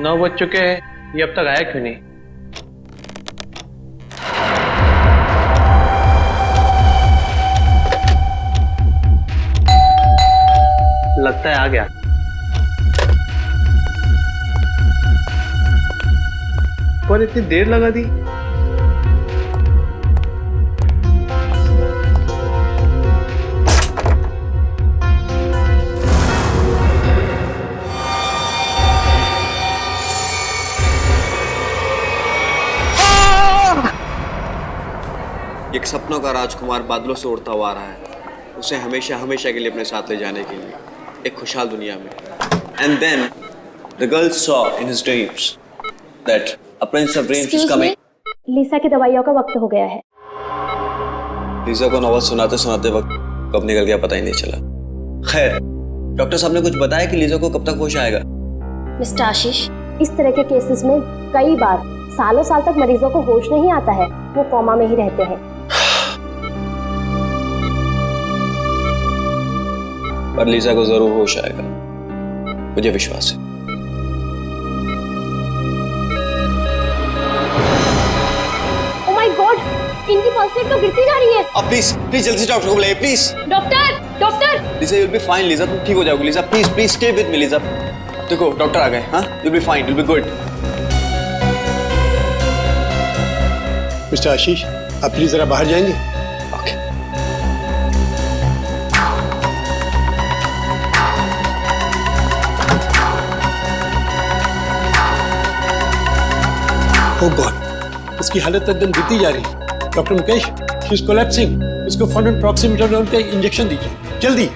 9 बज चुके हैं, ये अब तक आया क्यों नहीं? लगता है आ गया। पर इतनी देर लगा दी। एक सपनों का राजकुमार बादलों से उड़ता हुआ आ रहा है, उसे हमेशा हमेशा के लिए अपने साथ ले जाने के लिए एक खुशहाल दुनिया में। And then the girl saw in his dreams that a prince of dreams is coming. लीसा की दवाइयों का वक्त हो गया है। लीसा को नॉवल सुनाते सुनाते वक्त कब निकल गया पता ही नहीं चला। खैर, डॉक्टर साहब ने कुछ बताया कि लीसा को कब तक होश आएगा? मिस्टर आशीष, इस तरह के केसेस में कई बार सालों साल तक मरीजों को होश नहीं आता है, वो कोमा में ही रहते हैं। पर लीसा को जरूर होश आएगा, मुझे विश्वास है। ओह माय गॉड, इनकी पल्स रेट तो गिरती जा रही है। अब प्लीज प्लीज जल्दी से डॉक्टर को बुलाइए please. Doctor doctor Lisa you will be fine. Lisa तुम ठीक हो जाओगी। Lisa please please stay with me. Lisa देखो डॉक्टर आ गए। हाँ, you will be fine, you will be good. Mister Ashish, आप प्लीज जरा बाहर जाएंगे? ओके। ओह गॉड, इसकी हालत एकदम गिरती जा रही है। Doctor Mukesh, she is collapsing. इसको फौरन प्रॉक्सिमिटोजोल का इंजेक्शन दीजिए, जल्दी।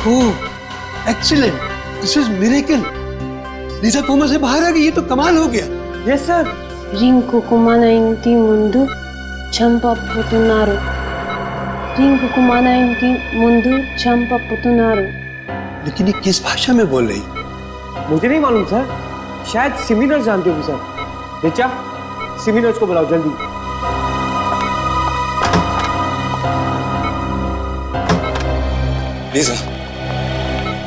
Oh excellent, this is miracle. Lisa coma से बाहर आ गई, ये तो कमाल हो गया। Yes sir. రింకుకు మన ఇంటి ముందు చంపపుతున్నారు రింకుకు మన ఇంటి ముందు చంపపుతున్నారు। लेकिन ये किस भाषा में बोल रही? मुझे नहीं मालूम सर, शायद सिमिनर्स जानते होगी सर। बेचा, सिमिनर्स को बुलाओ जल्दी। लीसा,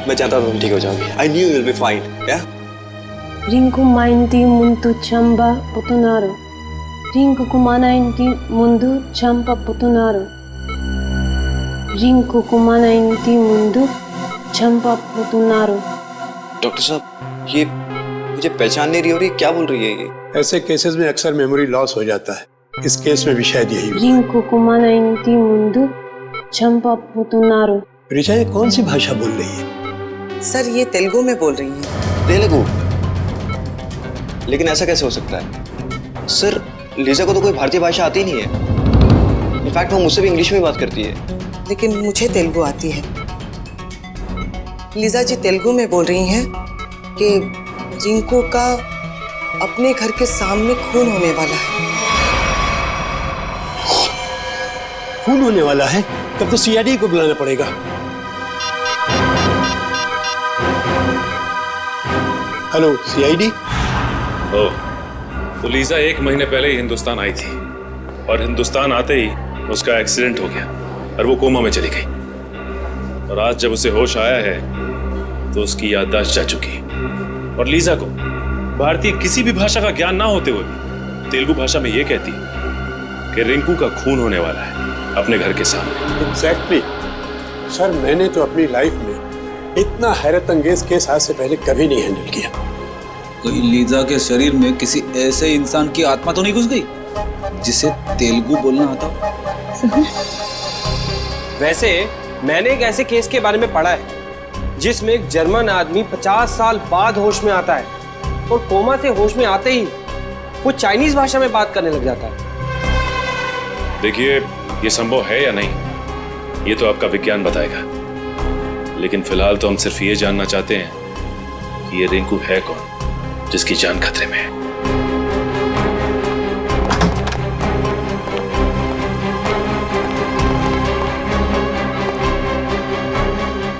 मैं चाहता था तुम ठीक हो जाओगी। I knew you will be fine, yeah? Rinku మా ఇంటి ముందు చంపపుతున్నారు రింకుకు మన ఇంటి ముందు చంపపుతున్నారు రింకుకు మన ఇంటి ముందు చంపపుతున్నారు। डॉक्टर साहब, ये मुझे पहचान नहीं रही हो रही, क्या बोल रही है ये? ऐसे केसेस में अक्सर मेमोरी लॉस हो जाता है, इस केस में भी शायद यही हुआ। రింకుకు మన ఇంటి ముందు చంపపుతున్నారు। ऋचा, ये कौन सी भाषा बोल रही है? सर ये तेलुगु में बोल रही हैं। तेलुगु? लेकिन ऐसा कैसे हो सकता है? सर, लीजा को तो कोई भारतीय भाषा आती नहीं है। इनफैक्ट वो मुझसे भी इंग्लिश में बात करती है। लेकिन मुझे तेलुगु आती है। लीजा जी तेलुगु में बोल रही हैं कि रिंकू का अपने घर के सामने खून होने वाला है। खून होने वाला है? तब तो सीआईडी को बुलाना पड़ेगा। Hello CID. ओह, तो लीजा 1 महीने पहले ही हिंदुस्तान आई थी और हिंदुस्तान आते ही उसका एक्सीडेंट हो गया और वो कोमा में चली गई। और आज जब उसे होश आया है तो उसकी याददाश्त जा चुकी है। और लीजा को भारतीय किसी भी भाषा का ज्ञान ना होते हुए भी तेलुगु भाषा में ये कहती है कि रिंकू का खून होने वाला है अपने घर के सामने। एग्जैक्टली सर, मैंने तो अपनी लाइफ में इतना हैरत अंगेज केस आज से पहले कभी नहीं हैंडल किया। कहीं लीजा के शरीर में किसी ऐसे इंसान की आत्मा तो नहीं घुस गई जिसे तेलुगु बोलना आता हो? वैसे मैंने एक ऐसे केस के बारे में पढ़ा है जिसमें एक जर्मन आदमी 50 साल बाद होश में आता है और कोमा से होश में आते ही वो चाइनीज भाषा में बात करने लग जाता है। देखिए, ये संभव है या नहीं ये तो आपका विज्ञान बताएगा, लेकिन फिलहाल तो हम सिर्फ ये जानना चाहते हैं कि ये रिंकू है कौन जिसकी जान खतरे में है।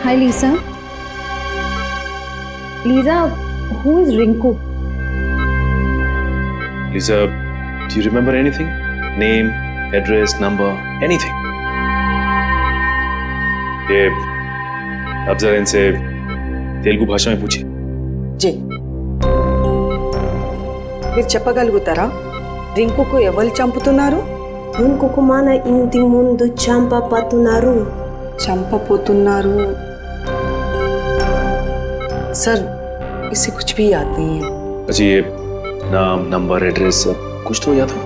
Hi Lisa. Lisa, who is Rinku? Lisa, do you remember anything? Name, address, number, anything. ये अब जरा इनसे तेलुगु भाषा में पूछिए। जी మీరు చెప్పగలుగుతారా రింకుకు ఎవరు చంపుతున్నారు? రింకుకుమాన ఇంటి ముందు చంపబోతున్నారు. चंपपोतुन्नारू सर इसे कुछ भी याद नहीं है। अच्छा ये नाम, नंबर, एड्रेस कुछ तो याद हो?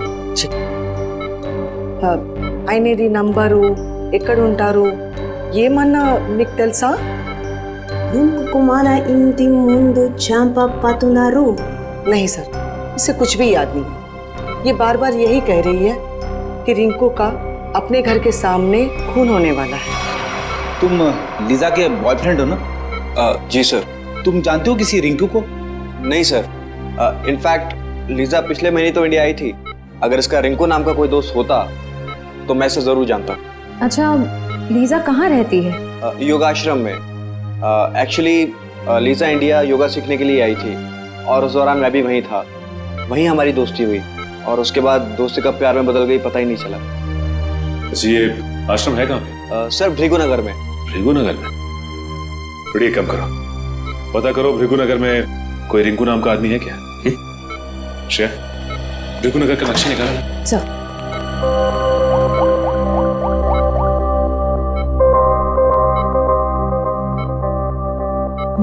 ఆయనది నంబరు ఎక్కడ ఉంటారు ఏమన్నా మీకు తెలుసా? రింకుకుమాన ఇంటి ముందు చంపబోతున్నారు. नहीं सर इसे कुछ भी याद नहीं। ये बार बार यही कह रही है कि रिंकू का अपने घर के सामने खून होने वाला है। तुम लीजा के बॉयफ्रेंड हो ना? जी सर। तुम जानते हो किसी रिंकू को? नहीं सर, इनफैक्ट लीजा पिछले महीने तो इंडिया आई थी। अगर इसका रिंकू नाम का कोई दोस्त होता तो मैं इसे जरूर जानता। अच्छा, लीजा कहाँ रहती है? योगाश्रम में। एक्चुअली लीजा इंडिया योगा सीखने के लिए आई थी और उस दौरान मैं भी वहीं था। वहीं हमारी दोस्ती हुई और उसके बाद दोस्ती कब प्यार में बदल गई पता ही नहीं चला। अच्छा ये आश्रम है कहाँ पे? सर भृगुनगर में। भृगुनगर में? थोड़ी एक काम करो, पता करो भृगुनगर में कोई रिंकू नाम का आदमी है क्या? श्रेया, भृगुनगर का नक्शा निकाला ना? सर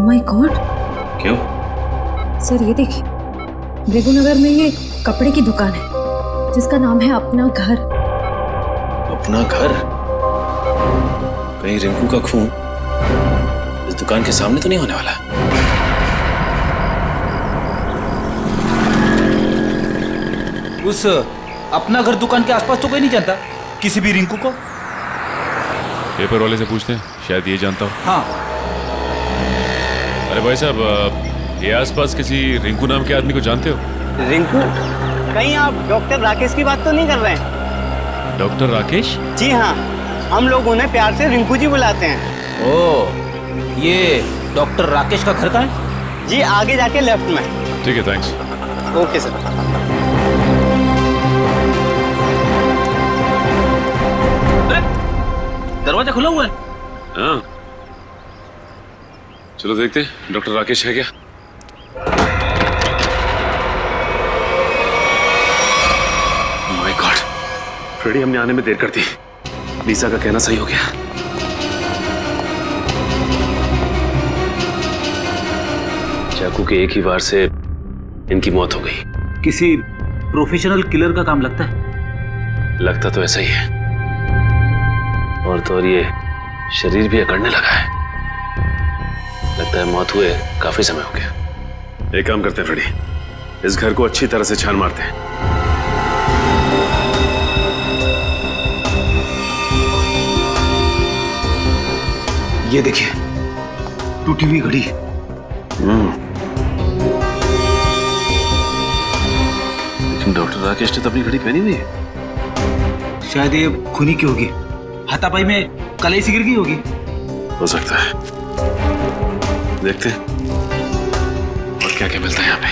माय गॉड, क्यों? सर ये देखिए, भृगुनगर में ये कपड़े की दुकान है जिसका नाम है अपना घर। अपना घर? कहीं रिंकू का खून इस दुकान के सामने तो नहीं होने वाला? उस अपना घर दुकान के आसपास तो कोई नहीं जानता किसी भी रिंकू को? पेपर वाले से पूछते हैं, शायद ये जानता हो। हाँ। अरे भाई साहब, ये आसपास किसी रिंकू नाम के आदमी को जानते हो? रिंकू? कहीं आप डॉक्टर राकेश की बात तो नहीं कर रहे हैं? डॉक्टर राकेश? जी हाँ, हम लोग उन्हें प्यार से रिंकू जी बुलाते हैं। ओ, ये डॉक्टर राकेश का घर कहाँ है? जी आगे जाके लेफ्ट में। ठीक है, थैंक्स। Okay sir. दरवाजा खुला हुआ है। हाँ, चलो देखते हैं डॉक्टर राकेश है क्या। माय गॉड, फ्रेडी हमने आने में देर कर दी। लीजा का कहना सही हो गया। चाकू के एक ही वार से इनकी मौत हो गई। किसी प्रोफेशनल किलर का काम लगता है। लगता तो ऐसा ही है, और तो और ये शरीर भी अकड़ने लगा है। लगता है मौत हुए काफी समय हो गया। एक काम करते हैं फ्रेडी, इस घर को अच्छी तरह से छान मारते हैं। ये देखिए, टूटी हुई घड़ी। लेकिन डॉक्टर राकेश ने तो अपनी घड़ी पहनी हुई है। शायद ये खूनी की होगी, हाथापाई में कलाई से गिर गई होगी। हो सकता है, देखते हैं और क्या क्या मिलता है यहाँ पे।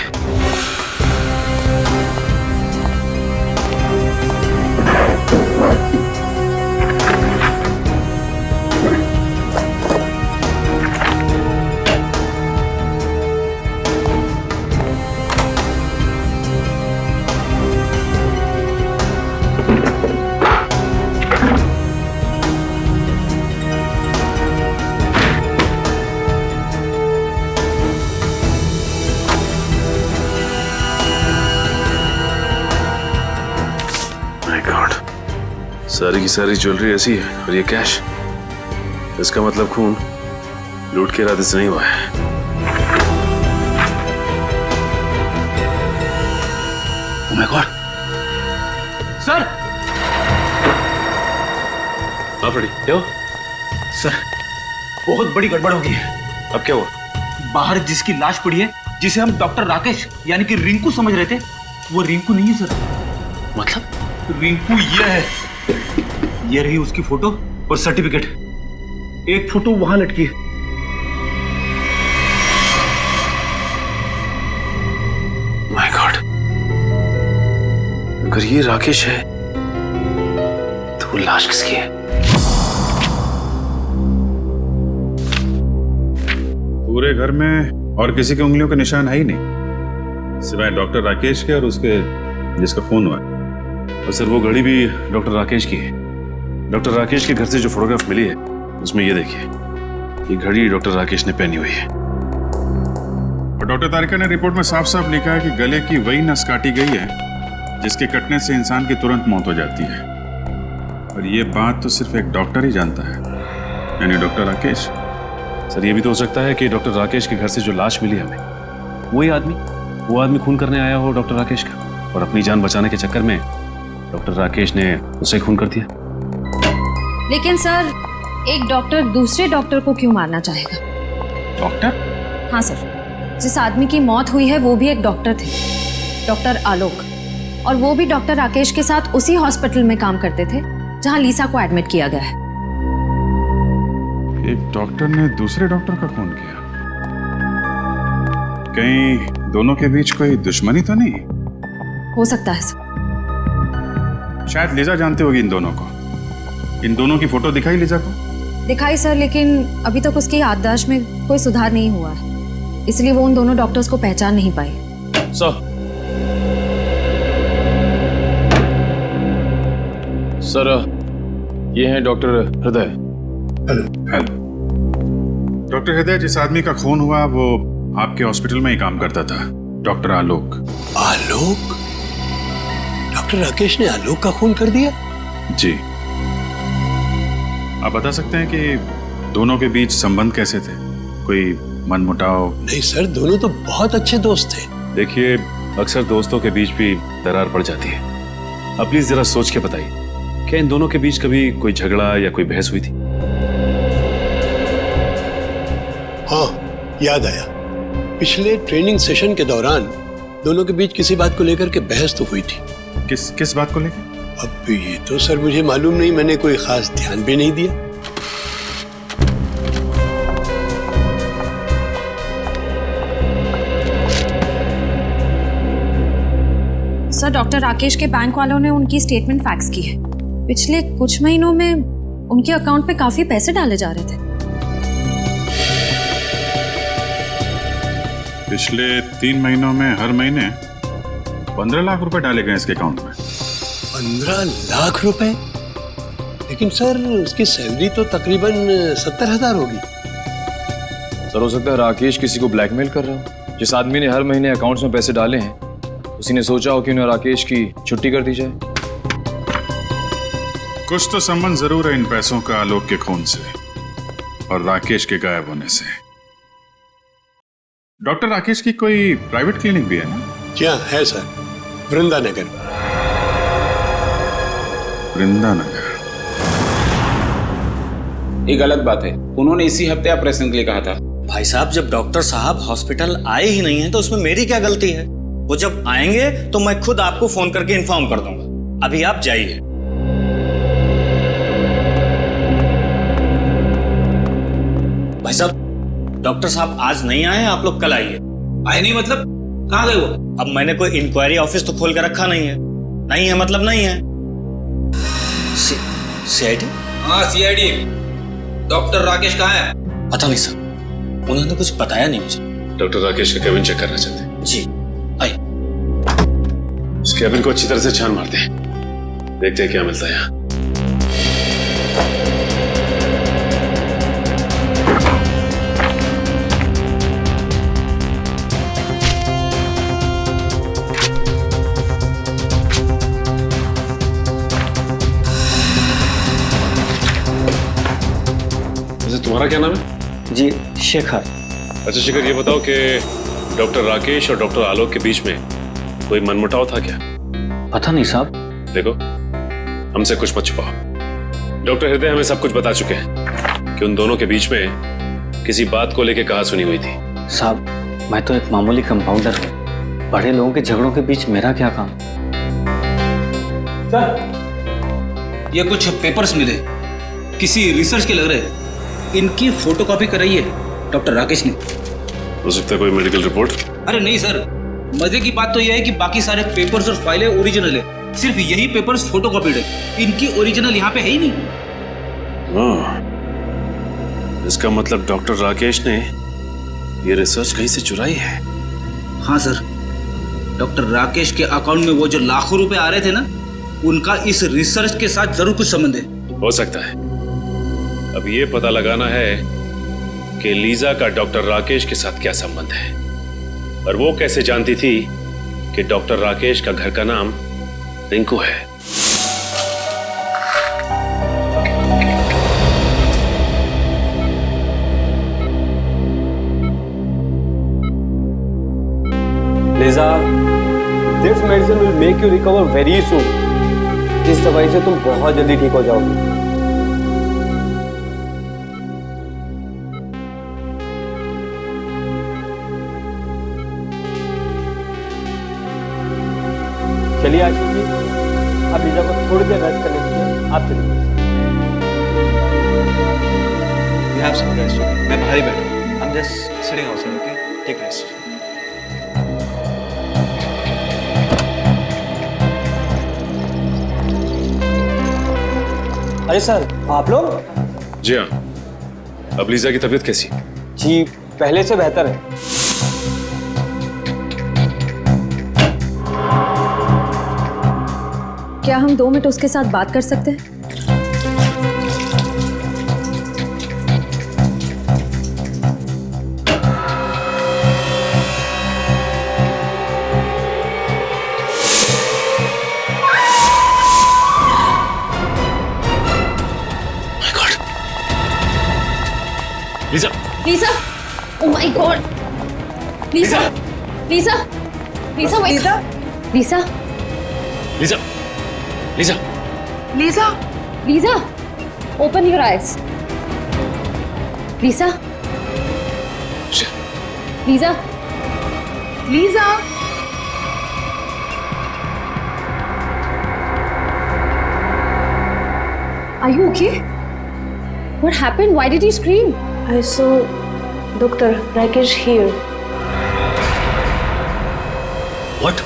सारी की सारी ज्वेलरी ऐसी है और ये कैश। इसका मतलब खून लूट के इरादे से नहीं हुआ है। Oh my God, sir! हाँ फ्रेडी, क्या हुआ? सर, बहुत बड़ी गड़बड़ हो गई है। अब क्या हुआ? बाहर जिसकी लाश पड़ी है, जिसे हम डॉक्टर राकेश यानी कि रिंकू समझ रहे थे, वो रिंकू नहीं है सर। मतलब? रिंकू ये है। ये रही उसकी फोटो और सर्टिफिकेट। एक फोटो वहां लटकी है। माय गॉड, अगर ये राकेश है वो लाश किसकी है? पूरे घर में और किसी की उंगलियों के निशान है ही नहीं, सिवाय डॉक्टर राकेश के और उसके जिसका फोन हुआ है। और सर वो घड़ी भी डॉक्टर राकेश की है। डॉक्टर राकेश के घर से जो फोटोग्राफ मिली है उसमें ये देखिए, ये घड़ी डॉक्टर राकेश ने पहनी हुई है। और डॉक्टर तारिका ने रिपोर्ट में साफ साफ लिखा है कि गले की वही नस काटी गई है जिसके कटने से इंसान की तुरंत मौत हो जाती है। और ये बात तो सिर्फ एक डॉक्टर ही जानता है, यानी डॉक्टर राकेश। सर ये भी तो हो सकता है कि डॉक्टर राकेश के घर से जो लाश मिली हमें, वो आदमी खून करने आया हो डॉक्टर राकेश का, और अपनी जान बचाने के चक्कर में डॉक्टर राकेश ने उसे खून कर दिया। लेकिन सर, एक डॉक्टर दूसरे डॉक्टर को क्यों मारना चाहेगा? डॉक्टर? हाँ सर, जिस आदमी की मौत हुई है वो भी एक डॉक्टर थे, डॉक्टर आलोक, और वो भी डॉक्टर राकेश के साथ उसी हॉस्पिटल में काम करते थे जहां लीसा को एडमिट किया गया है। एक डॉक्टर ने दूसरे डॉक्टर का खून किया? कहीं दोनों के बीच कोई दुश्मनी तो नहीं? हो सकता है सर। शायद लीजा जानती होगी इन दोनों को। इन दोनों की फोटो दिखाई लीजा को? दिखाई सर, लेकिन अभी तक उसकी याददाश्त में कोई सुधार नहीं हुआ है, इसलिए वो उन दोनों डॉक्टर्स को पहचान नहीं पाई। सर ये हैं डॉक्टर हृदय। हेलो। डॉक्टर हृदय, जिस आदमी का खून हुआ वो आपके हॉस्पिटल में ही काम करता था, डॉक्टर आलोक। आलोक? डॉक्टर राकेश ने आलोक का खून कर दिया? जी। आप बता सकते हैं कि दोनों के बीच संबंध कैसे थे? कोई मनमुटाव? नहीं सर, दोनों तो बहुत अच्छे दोस्त थे। देखिए, अक्सर दोस्तों के बीच भी दरार पड़ जाती है। अब प्लीज जरा सोच के बताइए, क्या इन दोनों के बीच कभी कोई झगड़ा या कोई बहस हुई थी? हाँ, याद आया। पिछले ट्रेनिंग सेशन के दौरान दोनों के बीच किसी बात को लेकर के बहस तो हुई थी। किस बात को लेकर? अब ये तो सर मुझे मालूम नहीं, मैंने कोई खास ध्यान भी नहीं दिया। सर, डॉक्टर राकेश के बैंक वालों ने उनकी स्टेटमेंट फैक्स की है। पिछले कुछ महीनों में उनके अकाउंट पे काफी पैसे डाले जा रहे थे। पिछले 3 महीनों में हर महीने 15 लाख रुपए डाले गए इसके अकाउंट में। 15 लाख रुपए? लेकिन सर उसकी सैलरी तो तकरीबन 70,000 होगी। सर हो सकता है राकेश किसी को ब्लैकमेल कर रहा हो। जिस आदमी ने हर महीने अकाउंट्स में पैसे डाले हैं, उसी ने सोचा हो कि उन्हें राकेश की छुट्टी कर दी जाए। कुछ तो संबंध जरूर है इन पैसों का आलोक के खून से और राकेश के गायब होने से। डॉक्टर राकेश की कोई प्राइवेट क्लिनिक भी है ना? क्या है सर, वृंदानगर। वृंदानगर? ये गलत बात है, उन्होंने इसी हफ्ते ऑपरेशन के लिए कहा था। भाई साहब, जब डॉक्टर साहब हॉस्पिटल आए ही नहीं है तो उसमें मेरी क्या गलती है? वो जब आएंगे तो मैं खुद आपको फोन करके इन्फॉर्म कर दूंगा। अभी आप जाइए। भाई साहब, डॉक्टर साहब आज नहीं आए, आप लोग कल आइए। आए नहीं मतलब? कहाँ गए वो? अब मैंने कोई इंक्वायरी ऑफिस तो खोल कर रखा नहीं है। नहीं है मतलब नहीं है। सीआईडी? हाँ सीआईडी। डॉक्टर राकेश कहाँ है? पता नहीं सर, उन्होंने कुछ बताया नहीं मुझे। डॉक्टर राकेश का केबिन चेक करना चाहते हैं। जी आइए। इस केबिन को अच्छी तरह से छान मारते हैं, देखते हैं क्या मिलता है यहाँ। तुम्हारा क्या नाम है? जी शेखर। अच्छा शेखर, ये बताओ कि डॉक्टर राकेश और डॉक्टर आलोक के बीच में कोई मनमुटाव था क्या? पता नहीं साहब। देखो, हमसे कुछ मत छुपाओ। डॉक्टर हृदय हमें सब कुछ बता चुके हैं कि उन दोनों के बीच में किसी बात को लेकर कहा सुनी हुई थी। साहब, मैं तो एक मामूली कंपाउंडर हूँ, बड़े लोगों के झगड़ों के बीच मेरा क्या काम? सर ये कुछ पेपर्स मिले, किसी रिसर्च के लग रहे। इनकी फोटोकॉपी कराई है डॉक्टर राकेश ने। हो सकता है कोई मेडिकल रिपोर्ट? अरे नहीं सर, मजे की बात तो यह है कि बाकी सारे पेपर्स और फाइलें ओरिजिनल है, सिर्फ यही पेपर्स फोटोकॉपीड है, इनकी ओरिजिनल यहाँ पे है ही नहीं। इसका मतलब डॉक्टर राकेश ने ये रिसर्च कहीं से चुराई है। हाँ सर, डॉक्टर राकेश के अकाउंट में वो जो लाखों रुपए आ रहे थे ना, उनका इस रिसर्च के साथ जरूर कुछ संबंध है। हो सकता है। अब ये पता लगाना है कि लीजा का डॉक्टर राकेश के साथ क्या संबंध है, और वो कैसे जानती थी कि डॉक्टर राकेश का घर का नाम रिंकू है। Lisa, this medicine will make you recover very soon. इस दवाई से तुम बहुत जल्दी ठीक हो जाओगी। चलिए आशीष जी, अब लिजा को थोड़ी देर रेस्ट करने दीजिए, आप चलिए। You have some rest, okay? मैं बाहर ही बैठा हूँ। I'm just sitting outside, okay? Take rest. अरे सर, आप लोग? जी हाँ। अब लीजा की तबीयत कैसी? जी, पहले से बेहतर है। क्या हम 2 मिनट उसके साथ बात कर सकते हैं? Lisa! Lisa! Oh my God! Lisa! Lisa! Lisa! wake Lisa? up! Lisa! Lisa! Lisa! Lisa? Lisa! Open your eyes. Lisa! Lisa! Lisa? Are you okay? What happened? Why did you scream? I saw Dr. Rakesh here. What?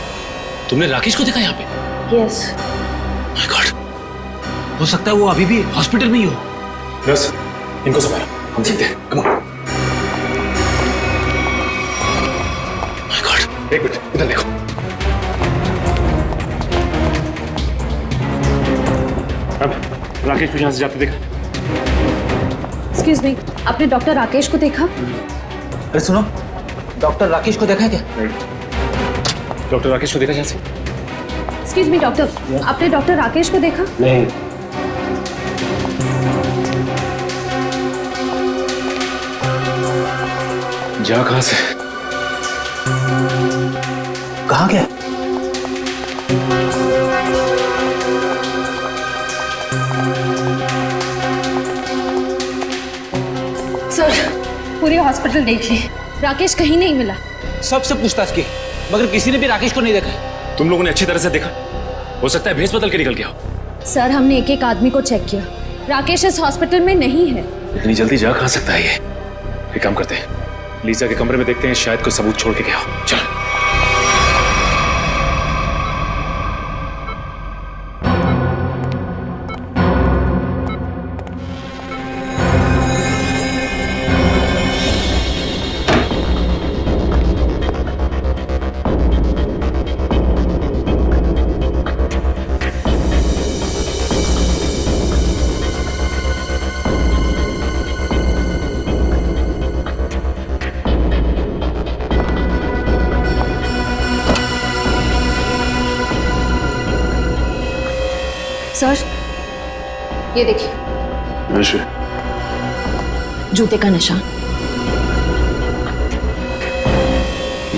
तुमने राकेश को देखा यहाँ पे? Yes. My God! हो सकता है वो अभी भी हॉस्पिटल में ही हो। नर्स, इनको संभालो, हम देखते हैं। Come on. My God! एक मिनट, इधर देखो। अब राकेश को यहाँ से जाते देखा? Excuse me, आपने डॉक्टर राकेश को देखा? अरे सुनो, डॉक्टर राकेश को देखा है क्या? डॉक्टर राकेश को देखा यहाँ से? Excuse me, डॉक्टर, आपने डॉक्टर राकेश को देखा? नहीं। जा कहाँ से? कहाँ गया? सर, पूरे हॉस्पिटल देख लिए, राकेश कहीं नहीं मिला। सबसे पूछताछ की, मगर किसी ने भी राकेश को नहीं देखा। तुम लोगों ने अच्छी तरह से देखा? हो सकता है भेस बदल के निकल गया हो। सर, हमने एक एक आदमी को चेक किया, राकेश इस हॉस्पिटल में नहीं है। इतनी जल्दी जा कहाँ सकता है ये? एक काम करते हैं, लीजा के कमरे में देखते हैं, शायद कोई सबूत छोड़ के गया हो। चलो। सर, ये देखिए, जूते का निशान।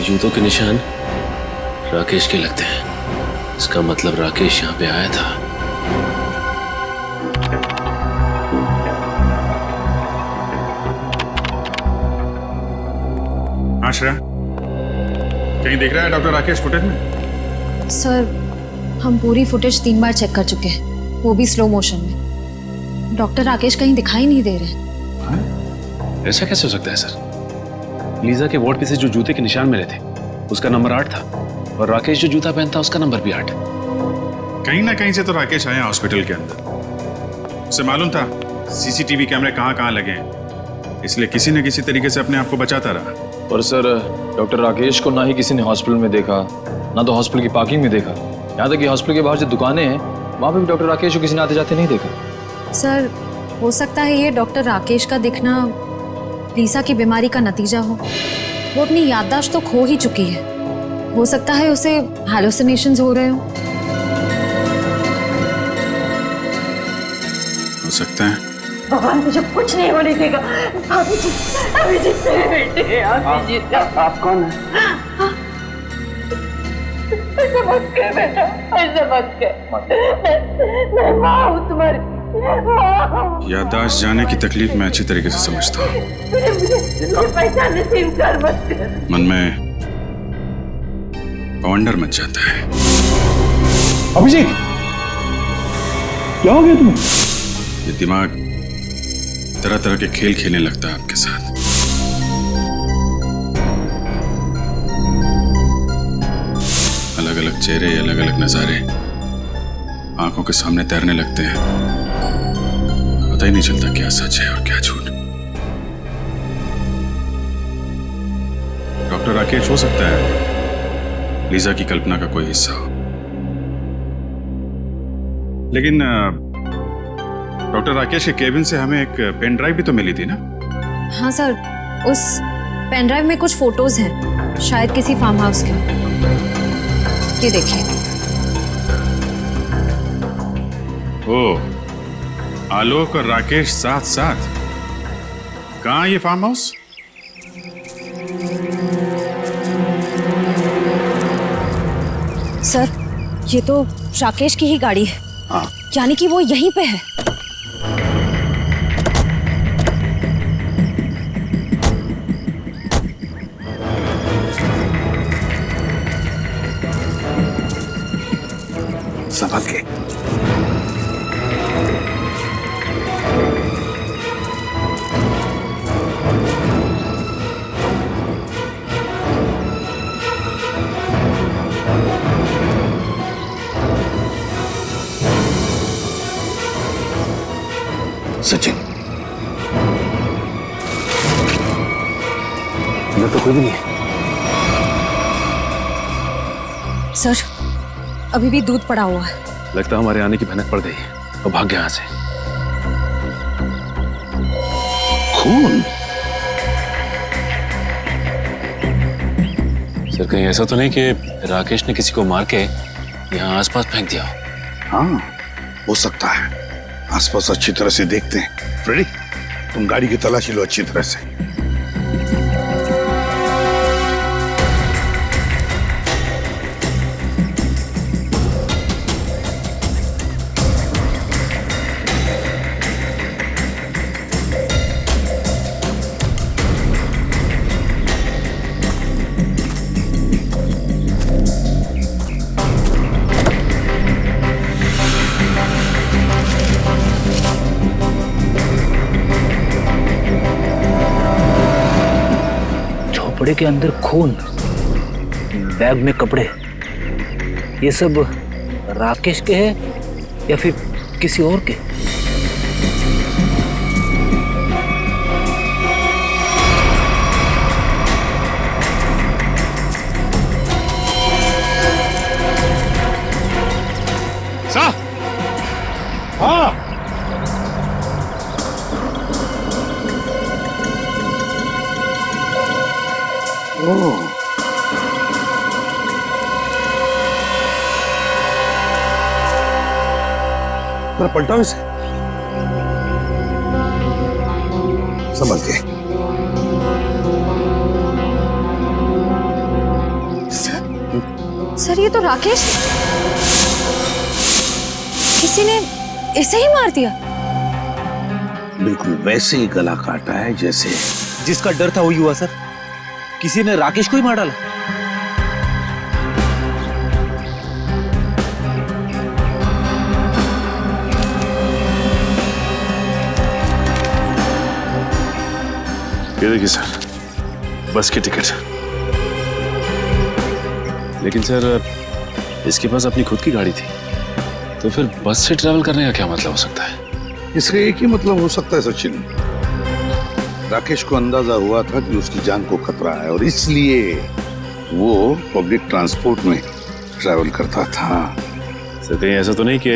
जूतों के निशान राकेश के लगते हैं। इसका मतलब राकेश यहाँ पे आया था। आश्रा, कहीं दिख रहा है डॉक्टर राकेश फुटेज में? सर, हम पूरी फुटेज 3 बार चेक कर चुके हैं, वो भी स्लो मोशन में। डॉक्टर राकेश कहीं दिखाई नहीं दे रहे। ऐसा कैसे हो सकता है सर? लीजा के वार्ड पे से जो जूते के निशान मिले थे, उसका नंबर 8 था, और राकेश जो जूता पहनता उसका नंबर भी 8। कहीं ना कहीं से तो राकेश आया हॉस्पिटल के अंदर। उसे मालूम था सीसीटीवी कैमरे कहाँ लगे हैं, इसलिए किसी न किसी तरीके से अपने आप को बचाता रहा। पर सर, डॉक्टर राकेश को ना ही किसी ने हॉस्पिटल में देखा, ना तो हॉस्पिटल की पार्किंग में देखा। यहाँ तक कि हॉस्पिटल के बाहर जो दुकानें हैं वहाँ पे भी डॉक्टर राकेश को किसी ने आते जाते नहीं देखा। सर, हो सकता है ये डॉक्टर राकेश का दिखना लीसा की बीमारी का नतीजा हो। वो अपनी याददाश्त तो खो ही चुकी है। हो सकता है उसे हैलुसिनेशंस हो रहे हो। हो सकता है। भगवान मुझे कुछ नहीं होने देगा। अभिजीत मेरे बेटे, अभिजीत। आप कौन है? ऐसे मत कह बेटा, ऐसे मत कह। मैं माँ हूँ तुम्हारी। याददाश्त जाने की तकलीफ मैं अच्छी तरीके से समझता हूँ। मुझे पहचानने से इनकार मत कर। मन में बवंडर मच जाता है। अभिजीत, क्या हो गया तुम्हें? ये दिमाग तरह तरह के खेल खेलने लगता है आपके साथ। अलग अलग चेहरे, अलग अलग नजारे आंखों के सामने तैरने लगते हैं। पता ही नहीं चलता क्या सच है और क्या झूठ। डॉक्टर राकेश हो सकता है लीजा की कल्पना का कोई हिस्सा हो, लेकिन डॉक्टर राकेश के केबिन से हमें एक पेन ड्राइव भी तो मिली थी ना? हाँ सर, उस पेन ड्राइव में कुछ फोटोज हैं, शायद किसी फार्म हाउस के। ये देखिए। ओह, आलोक और राकेश साथ साथ। कहाँ ये फार्म हाउस? सर, ये तो राकेश की ही गाड़ी है। हाँ। यानी कि वो यहीं पे है। संभल के। सचिन, मैं तो कोई भी नहीं है। सर, अभी भी दूध पड़ा हुआ है। लगता है हमारे आने की भनक पड़ गई और भाग गया यहाँ से। खून? सर, कहीं ऐसा तो नहीं कि राकेश ने किसी को मार के यहाँ आसपास फेंक दिया? हाँ, हो सकता है। आसपास अच्छी तरह से देखते हैं। फ्रेडी, तुम गाड़ी की तलाशी लो अच्छी तरह से। कपड़े के अंदर खून, बैग में कपड़े, ये सब राकेश के हैं या फिर किसी और के? हाँ, मैं पलटा इसे। संभल के। सर, ये तो राकेश, किसी ने इसे ही मार दिया। बिल्कुल वैसे ही गला काटा है जैसे जिसका डर था वही हुआ सर। किसी ने राकेश को ही मार डाला। ये देखिए सर, बस की टिकट। लेकिन सर, इसके पास अपनी खुद की गाड़ी थी। तो फिर बस से ट्रैवल करने का क्या मतलब हो सकता है? इसका एक ही मतलब हो सकता है सचिन, राकेश को अंदाजा हुआ था कि उसकी जान को खतरा है और इसलिए वो पब्लिक ट्रांसपोर्ट में ट्रैवल करता था। सत्य ऐसा तो नहीं कि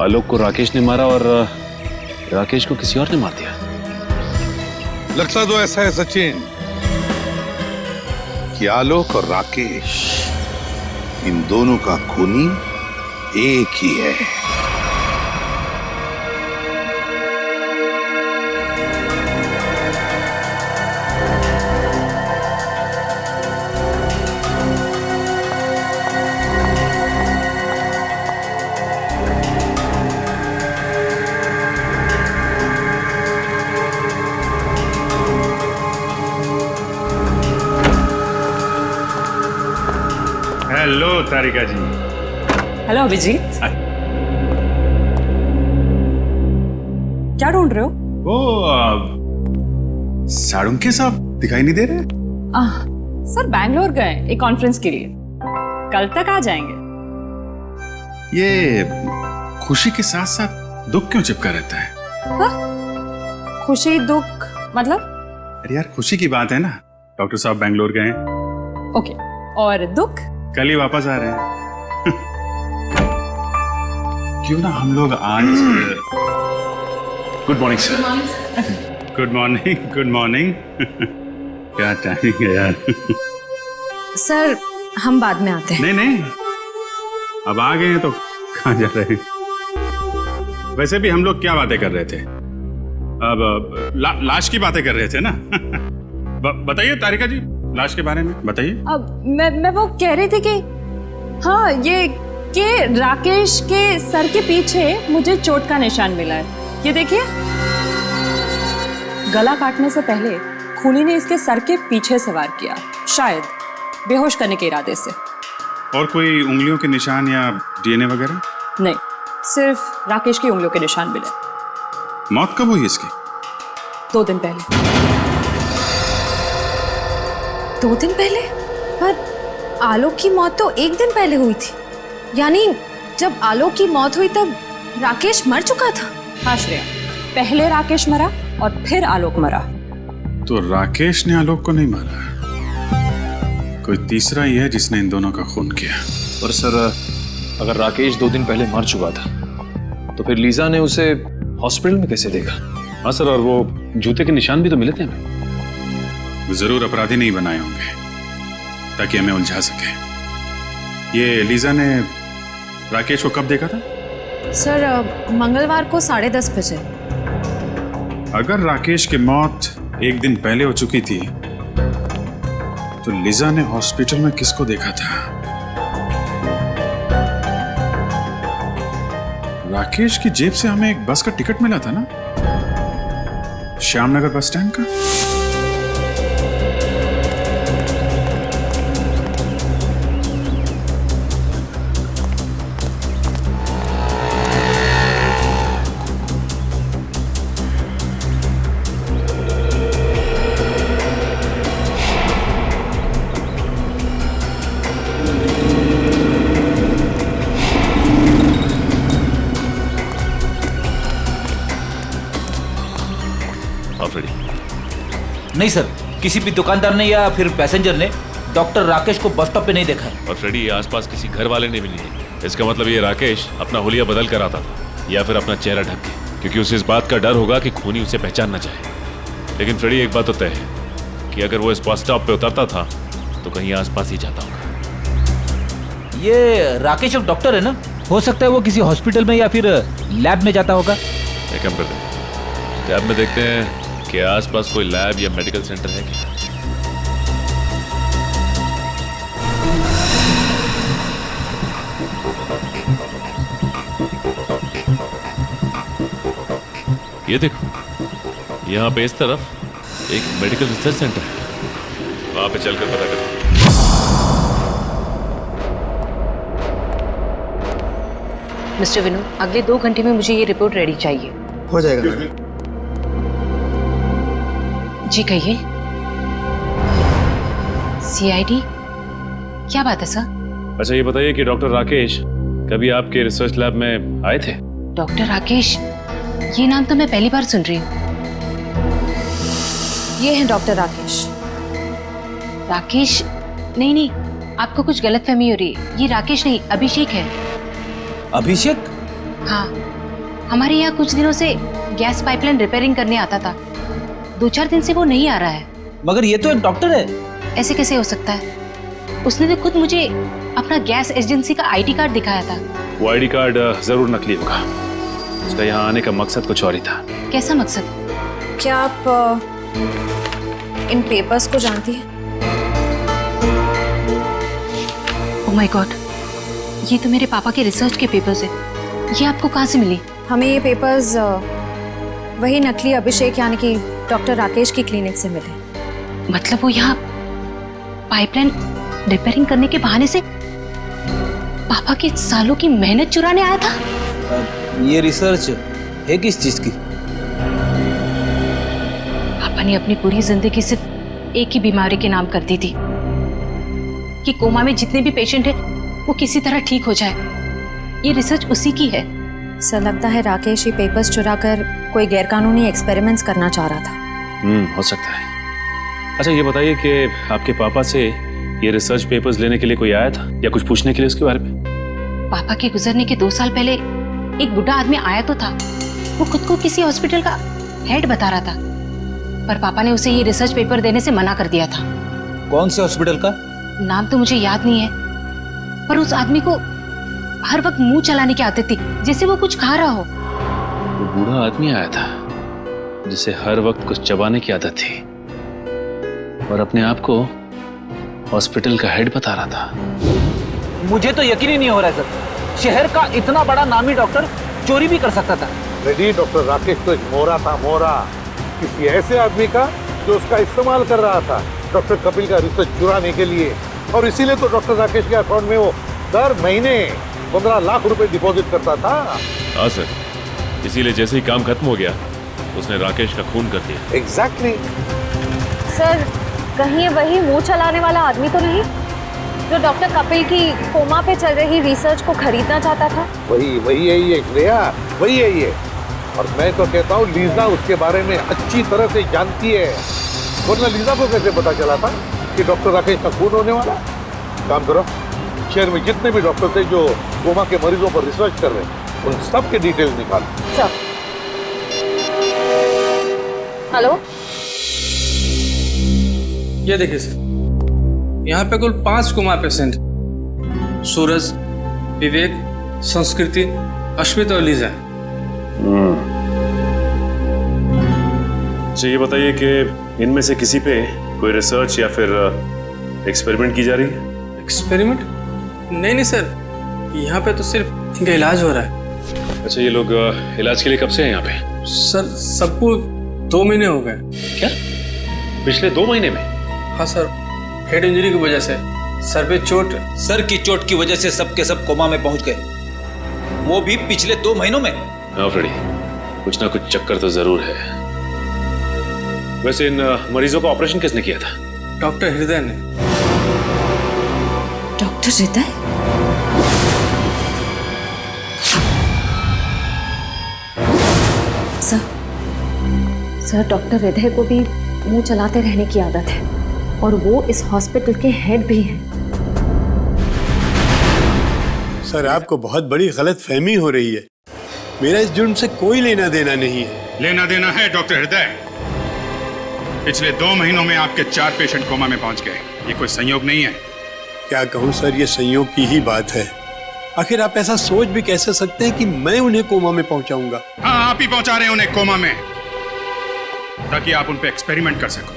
आलोक को राकेश ने मारा और राकेश को किसी और ने मार दिया? लगता तो ऐसा है सचिन कि आलोक और राकेश इन दोनों का खूनी एक ही है। हेलो तारिका जी। हेलो अभिजीत। क्या ढूंढ रहे हो? वो साड़ुंके साहब दिखाई नहीं दे रहे? सर बैंगलोर गए एक कॉन्फ्रेंस के लिए, कल तक आ जाएंगे। ये खुशी के साथ साथ दुख क्यों चिपका रहता है? हाँ? खुशी दुख मतलब? अरे यार खुशी की बात है ना, डॉक्टर साहब बैंगलोर गए। ओके, और दुख? कल ही वापस आ रहे हैं। क्यों ना हम लोग आज। Good morning sir. Good morning, good morning. क्या टाइमिंग है यार। सर हम बाद में आते हैं। नहीं नहीं, अब आ गए हैं तो कहाँ जा रहे हैं? वैसे भी हम लोग क्या बातें कर रहे थे? अब लाश की बातें कर रहे थे ना। बताइए तारिका जी, लाश के बारे में बताइए। अब मैं वो कह रही थी कि हाँ, ये कि राकेश के सर के पीछे मुझे चोट का निशान मिला है। ये देखिए, गला काटने से पहले खूनी ने इसके सर के पीछे से वार किया, शायद बेहोश करने के इरादे से। और कोई उंगलियों के निशान या डीएनए वगैरह? नहीं, सिर्फ राकेश की उंगलियों के निशान मिले। मौत कब हुई इसकी? 2 दिन पहले। 2 दिन पहले? पर आलोक की मौत तो 1 दिन पहले हुई थी। यानी जब आलोक की मौत हुई तब राकेश मर चुका था। हाँ श्रेया, पहले राकेश मरा और फिर आलोक मरा। तो राकेश ने आलोक को नहीं मारा, कोई तीसरा ही है जिसने इन दोनों का खून किया। पर सर, अगर राकेश 2 दिन पहले मर चुका था तो फिर लीजा ने उसे हॉस्पिटल में कैसे देखा? हाँ सर, और वो जूते के निशान भी तो मिले थे हमें। वो जरूर अपराधी नहीं बनाए होंगे ताकि हमें उलझा सके। ये लीजा ने राकेश को कब देखा था? सर मंगलवार को 10:30 बजे। अगर राकेश की मौत 1 दिन पहले हो चुकी थी तो लीजा ने हॉस्पिटल में किसको देखा था? राकेश की जेब से हमें एक बस का टिकट मिला था ना, श्यामनगर बस स्टैंड का। नहीं सर, किसी भी दुकानदार ने या फिर पैसेंजर ने डॉक्टर राकेश को बस स्टॉप पे नहीं देखा है। और फ्रेडी, ये आसपास किसी घर वाले ने भी नहीं। इसका मतलब ये राकेश अपना हुलिया बदल कर आता था या फिर अपना चेहरा ढक के, क्योंकि उसे इस बात का डर होगा कि खूनी उसे पहचान ना जाए। लेकिन फ्रेडी, एक बात तो तय है कि अगर वो इस बस स्टॉप पे उतरता था तो कहीं आसपास ही जाता होगा। ये राकेश एक डॉक्टर है ना, हो सकता है वो किसी हॉस्पिटल में या फिर लैब में जाता होगा। एक काम करते हैं, लैब में देखते हैं कि आसपास कोई लैब या मेडिकल सेंटर है क्या। ये देखो, यहाँ पे इस तरफ एक मेडिकल रिसर्च सेंटर है, वहां पे चलकर पता करते हैं। मिस्टर विनोद, अगले 2 घंटे में मुझे ये रिपोर्ट रेडी चाहिए। हो जाएगा। जी कहिए। सीआईडी, क्या बात है सर? अच्छा ये बताइए कि डॉक्टर राकेश कभी आपके रिसर्च लैब में आए थे? डॉक्टर राकेश, ये नाम तो मैं पहली बार सुन रही हूँ। ये है डॉक्टर राकेश। राकेश? नहीं नहीं, आपको कुछ गलतफहमी हो रही है। ये राकेश नहीं, अभिषेक है। अभिषेक? हाँ, हमारे यहाँ कुछ दिनों से गैस पाइपलाइन रिपेयरिंग करने आता था। 2-4 दिन से वो नहीं आ रहा है। मगर ये तो एक डॉक्टर है। ऐसे कैसे हो सकता है? उसने तो खुद मुझे अपना गैस एजेंसी का आईडी कार्ड दिखाया था। वो आईडी कार्ड जरूर नकली होगा। उसका यहाँ आने का मकसद कुछ और ही था। कैसा मकसद? क्या आप इन पेपर्स को जानती हैं? ओह माय गॉड, ये तो मेरे पापा के रिसर्च के पेपर्स है। ये आपको कहाँ से मिली? हमें ये पेपर्स वही नकली अभिषेक यानी कि डॉक्टर राकेश की क्लिनिक से मिले। मतलब वो यहाँ पाइपलाइन रिपेयरिंग करने के बहाने से पापा के सालों की मेहनत चुराने आया था? ये रिसर्च है किस चीज की? पापा ने अपनी पूरी जिंदगी सिर्फ एक ही बीमारी के नाम कर दी थी कि कोमा में जितने भी पेशेंट हैं वो किसी तरह ठीक हो जाए। ये रिसर्च उसी की है। सर, लगता है राकेश ये पेपर्स चुराकर कोई गैरकानूनी एक्सपेरिमेंट्स करना चाह रहा था। हो सकता है। अच्छा ये बताइए कि आपके पापा से ये रिसर्च पेपर्स लेने के लिए कोई आया था या कुछ पूछने के लिए उसके बारे में? पापा के गुजरने के 2 साल पहले एक बुढ़ा आदमी आया तो था। वो खुद को किसी हॉस्पिटल का हेड बता रहा था, पर पापा ने उसे ये रिसर्च पेपर देने से मना कर दिया था। कौन से हॉस्पिटल का? नाम तो मुझे याद नहीं है, पर उस आदमी को हर वक्त मुंह चलाने की आदत थी, जैसे वो कुछ खा रहा हो। वो बूढ़ा आदमी आया था जिसे हर वक्त कुछ चबाने की आदत थी और अपने आप को हॉस्पिटल का हेड बता रहा था। मुझे तो यकीन ही नहीं हो रहा है सर। शहर का इतना बड़ा नामी डॉक्टर चोरी भी कर सकता था। रेडी, डॉक्टर राकेश तो एक मोहरा था, मोहरा। किसी ऐसे आदमी का जो उसका इस्तेमाल कर रहा था डॉक्टर कपिल का रिसर्च चुराने के लिए, और इसीलिए तो डॉक्टर राकेश के अकाउंट में वो दर महीने 15 लाख रुपए डिपॉजिट करता था। हाँ सर, इसीलिए जैसे ही काम खत्म हो गया उसने राकेश का खून कर दिया। एग्जैक्टली। सर, कहीं ये वही मुंह चलाने वाला आदमी तो नहीं जो डॉक्टर कपिल की कोमा पे चल रही रिसर्च को खरीदना चाहता था? वही है ये श्रेया, वही है ये। और मैं तो कहता हूँ लीजा उसके बारे में अच्छी तरह से जानती है, वरना लीजा को कैसे पता चला था कि डॉक्टर राकेश का खून होने वाला? काम करो, शहर में जितने भी डॉक्टर थे जो कोमा के मरीजों पर रिसर्च कर रहे हैं उन सब के डिटेल्स निकालो। सर, हेलो, ये देखिए सर, यहाँ पे कुल 5 कोमा पेशेंट, सूरज, विवेक, संस्कृति, अश्वित और लीजा। अच्छा ये बताइए कि इनमें से किसी पे कोई रिसर्च या फिर एक्सपेरिमेंट की जा रही है? एक्सपेरिमेंट? नहीं सर, यहाँ पे तो सिर्फ इनका इलाज हो रहा है। अच्छा ये लोग इलाज के लिए कब से हैं यहाँ पे? सर, सबको 2 महीने हो गए। क्या? पिछले 2 महीने में? हाँ सर, हेड इंजरी की वजह से सर पे चोट। सर की चोट की वजह से सबके सब कोमा में पहुंच गए, वो भी पिछले 2 महीनों में। हाँ फ्रेडी, कुछ ना कुछ चक्कर तो जरूर है। वैसे इन मरीजों का ऑपरेशन किसने किया था? डॉक्टर हृदय ने। डॉक्टर हृदय? सर, डॉक्टर हृदय को भी मुंह चलाते रहने की आदत है और वो इस हॉस्पिटल के हेड भी हैं। सर, आपको बहुत बड़ी गलत फहमी हो रही है। मेरा इस जुर्म से कोई लेना देना नहीं है। लेना देना है डॉक्टर हृदय। पिछले 2 महीनों में आपके 4 पेशेंट कोमा में पहुंच गए। ये कोई संयोग नहीं है। क्या कहूँ सर, ये संयोग की ही बात है। आखिर आप ऐसा सोच भी कैसे सकते हैं कि मैं उन्हें कोमा में पहुंचाऊंगा? हाँ, आप ही पहुंचा रहे हैं उन्हें कोमा में, ताकि आप उन पे एक्सपेरिमेंट कर सको,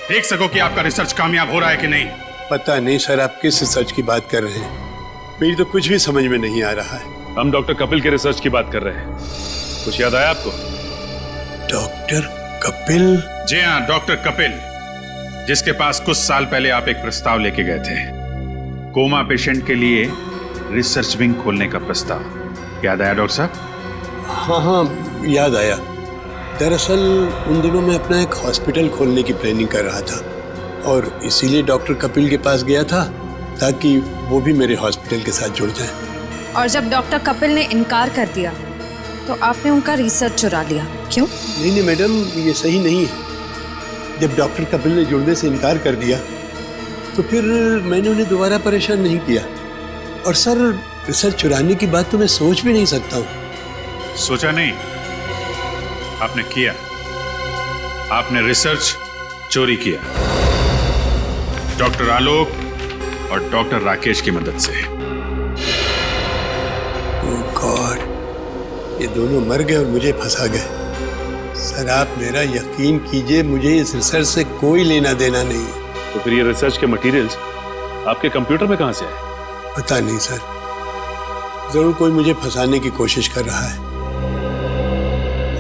देख सको कि आपका रिसर्च कामयाब हो रहा है कि नहीं। पता नहीं सर, आप किस रिसर्च की बात कर रहे हैं, मेरी तो कुछ भी समझ में नहीं आ रहा है। हम डॉक्टर कपिल के रिसर्च की बात कर रहे हैं। कुछ याद आया आपको? डॉक्टर कपिल? जी हाँ, डॉक्टर कपिल, जिसके पास कुछ साल पहले आप एक प्रस्ताव लेके गए थे, कोमा पेशेंट के लिए रिसर्च विंग खोलने का प्रस्ताव। याद आया डॉक्टर साहब? हाँ, याद आया। दरअसल उन दिनों मैं अपना एक हॉस्पिटल खोलने की प्लानिंग कर रहा था और इसीलिए डॉक्टर कपिल के पास गया था ताकि वो भी मेरे हॉस्पिटल के साथ जुड़ जाएं। और जब डॉक्टर कपिल ने इनकार कर दिया तो आपने उनका रिसर्च चुरा लिया, क्यों? नहीं मैडम, ये सही नहीं है। जब डॉक्टर कपिल ने जुड़ने से इनकार कर दिया तो फिर मैंने उन्हें दोबारा परेशान नहीं किया। और सर, रिसर्च चुराने की बात तो मैं सोच भी नहीं सकता हूँ। सोचा नहीं, आपने किया। आपने रिसर्च चोरी किया, डॉक्टर आलोक और डॉक्टर राकेश की मदद से। ओह गॉड, ये दोनों मर गए और मुझे फंसा गए। सर, आप मेरा यकीन कीजिए, मुझे इस रिसर्च से कोई लेना देना नहीं है। तो फिर ये रिसर्च के मटेरियल्स आपके कंप्यूटर में कहां से आए? पता नहीं सर, जरूर कोई मुझे फंसाने की कोशिश कर रहा है।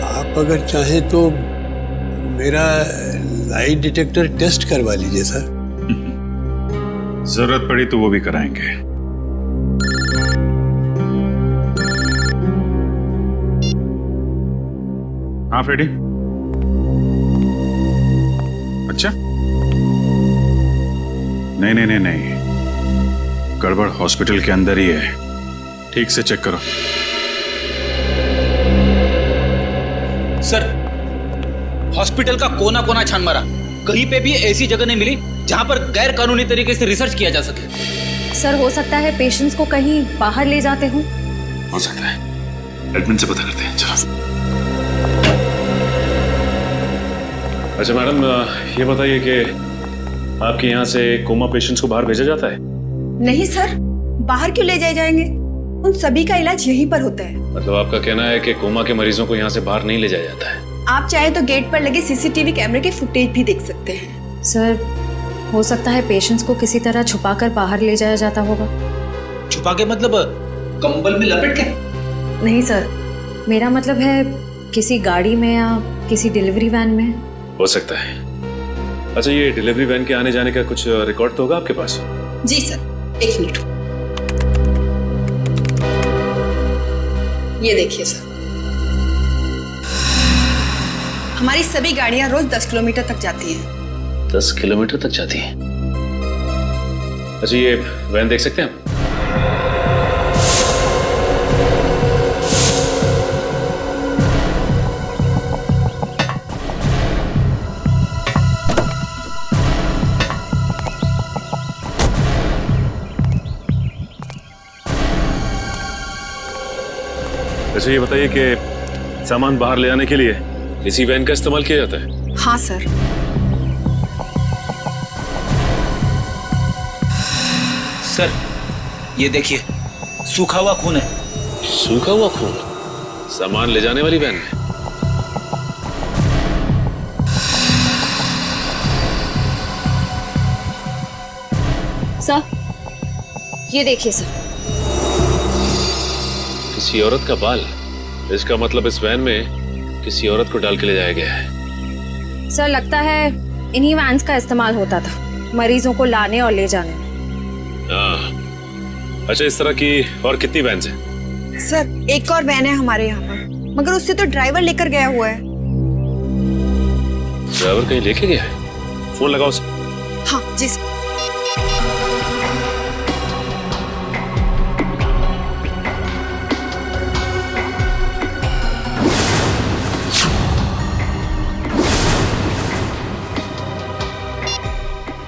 आप अगर चाहें तो मेरा लाइट डिटेक्टर टेस्ट करवा लीजिए सर। जरूरत पड़ी तो वो भी कराएंगे। हाँ फ्रेडी, अच्छा नहीं, गड़बड़ हॉस्पिटल के अंदर ही है। ठीक से चेक करो। सर, हॉस्पिटल का कोना कोना छान मारा, कहीं पे भी ऐसी जगह नहीं मिली जहां पर गैर कानूनी तरीके से रिसर्च किया जा सके। सर, हो सकता है पेशेंट्स को कहीं बाहर ले जाते हो। हो सकता है, एडमिन से पता करते हैं। चलो। अच्छा मैडम, ये बताइए कि आपके यहाँ से कोमा पेशेंट्स को बाहर भेजा जाता है? नहीं सर, बाहर क्यों ले जाए जाएंगे? उन सभी का इलाज यहीं पर होता है। मतलब आपका कहना है कि कोमा के मरीजों को यहाँ से बाहर नहीं ले जाया जाता है? आप चाहे तो गेट पर लगे सीसीटीवी कैमरे के फुटेज भी देख सकते हैं। सर, हो सकता है पेशेंट्स को किसी तरह छुपाकर बाहर ले जाया जाता होगा। छुपा के मतलब कंबल में लपेट के? नहीं सर, मेरा मतलब है किसी गाड़ी में या किसी डिलीवरी वैन में। हो सकता है। अच्छा, ये डिलीवरी वैन के आने जाने का कुछ रिकॉर्ड तो होगा आपके पास? जी सर, 1 मिनट। ये देखिए सर, हमारी सभी गाड़ियां रोज 10 किलोमीटर तक जाती हैं। 10 किलोमीटर तक जाती हैं? अच्छा, ये वैन देख सकते हैं आप? अच्छा, ये बताइए कि सामान बाहर ले आने के लिए इसी वैन का इस्तेमाल किया जाता है? हाँ सर। सर, ये देखिए, सूखा हुआ खून है। सूखा हुआ खून सामान ले जाने वाली वैन में? सर, ये देखिए सर। किसी औरत का बाल? इसका मतलब इस वैन में किसी औरत को डाल के ले जाया गया है। सर, लगता है इन्हीं वैन्स का इस्तेमाल होता था मरीजों को लाने और ले जाने में। हाँ। अच्छा, इस तरह की और कितनी वैन्स हैं? सर, एक और वैन है हमारे यहाँ पर, मगर उससे तो ड्राइवर लेकर गया हुआ है। ड्राइवर कहीं लेके गया है? फोन लगाओ सर। हाँ जी सर।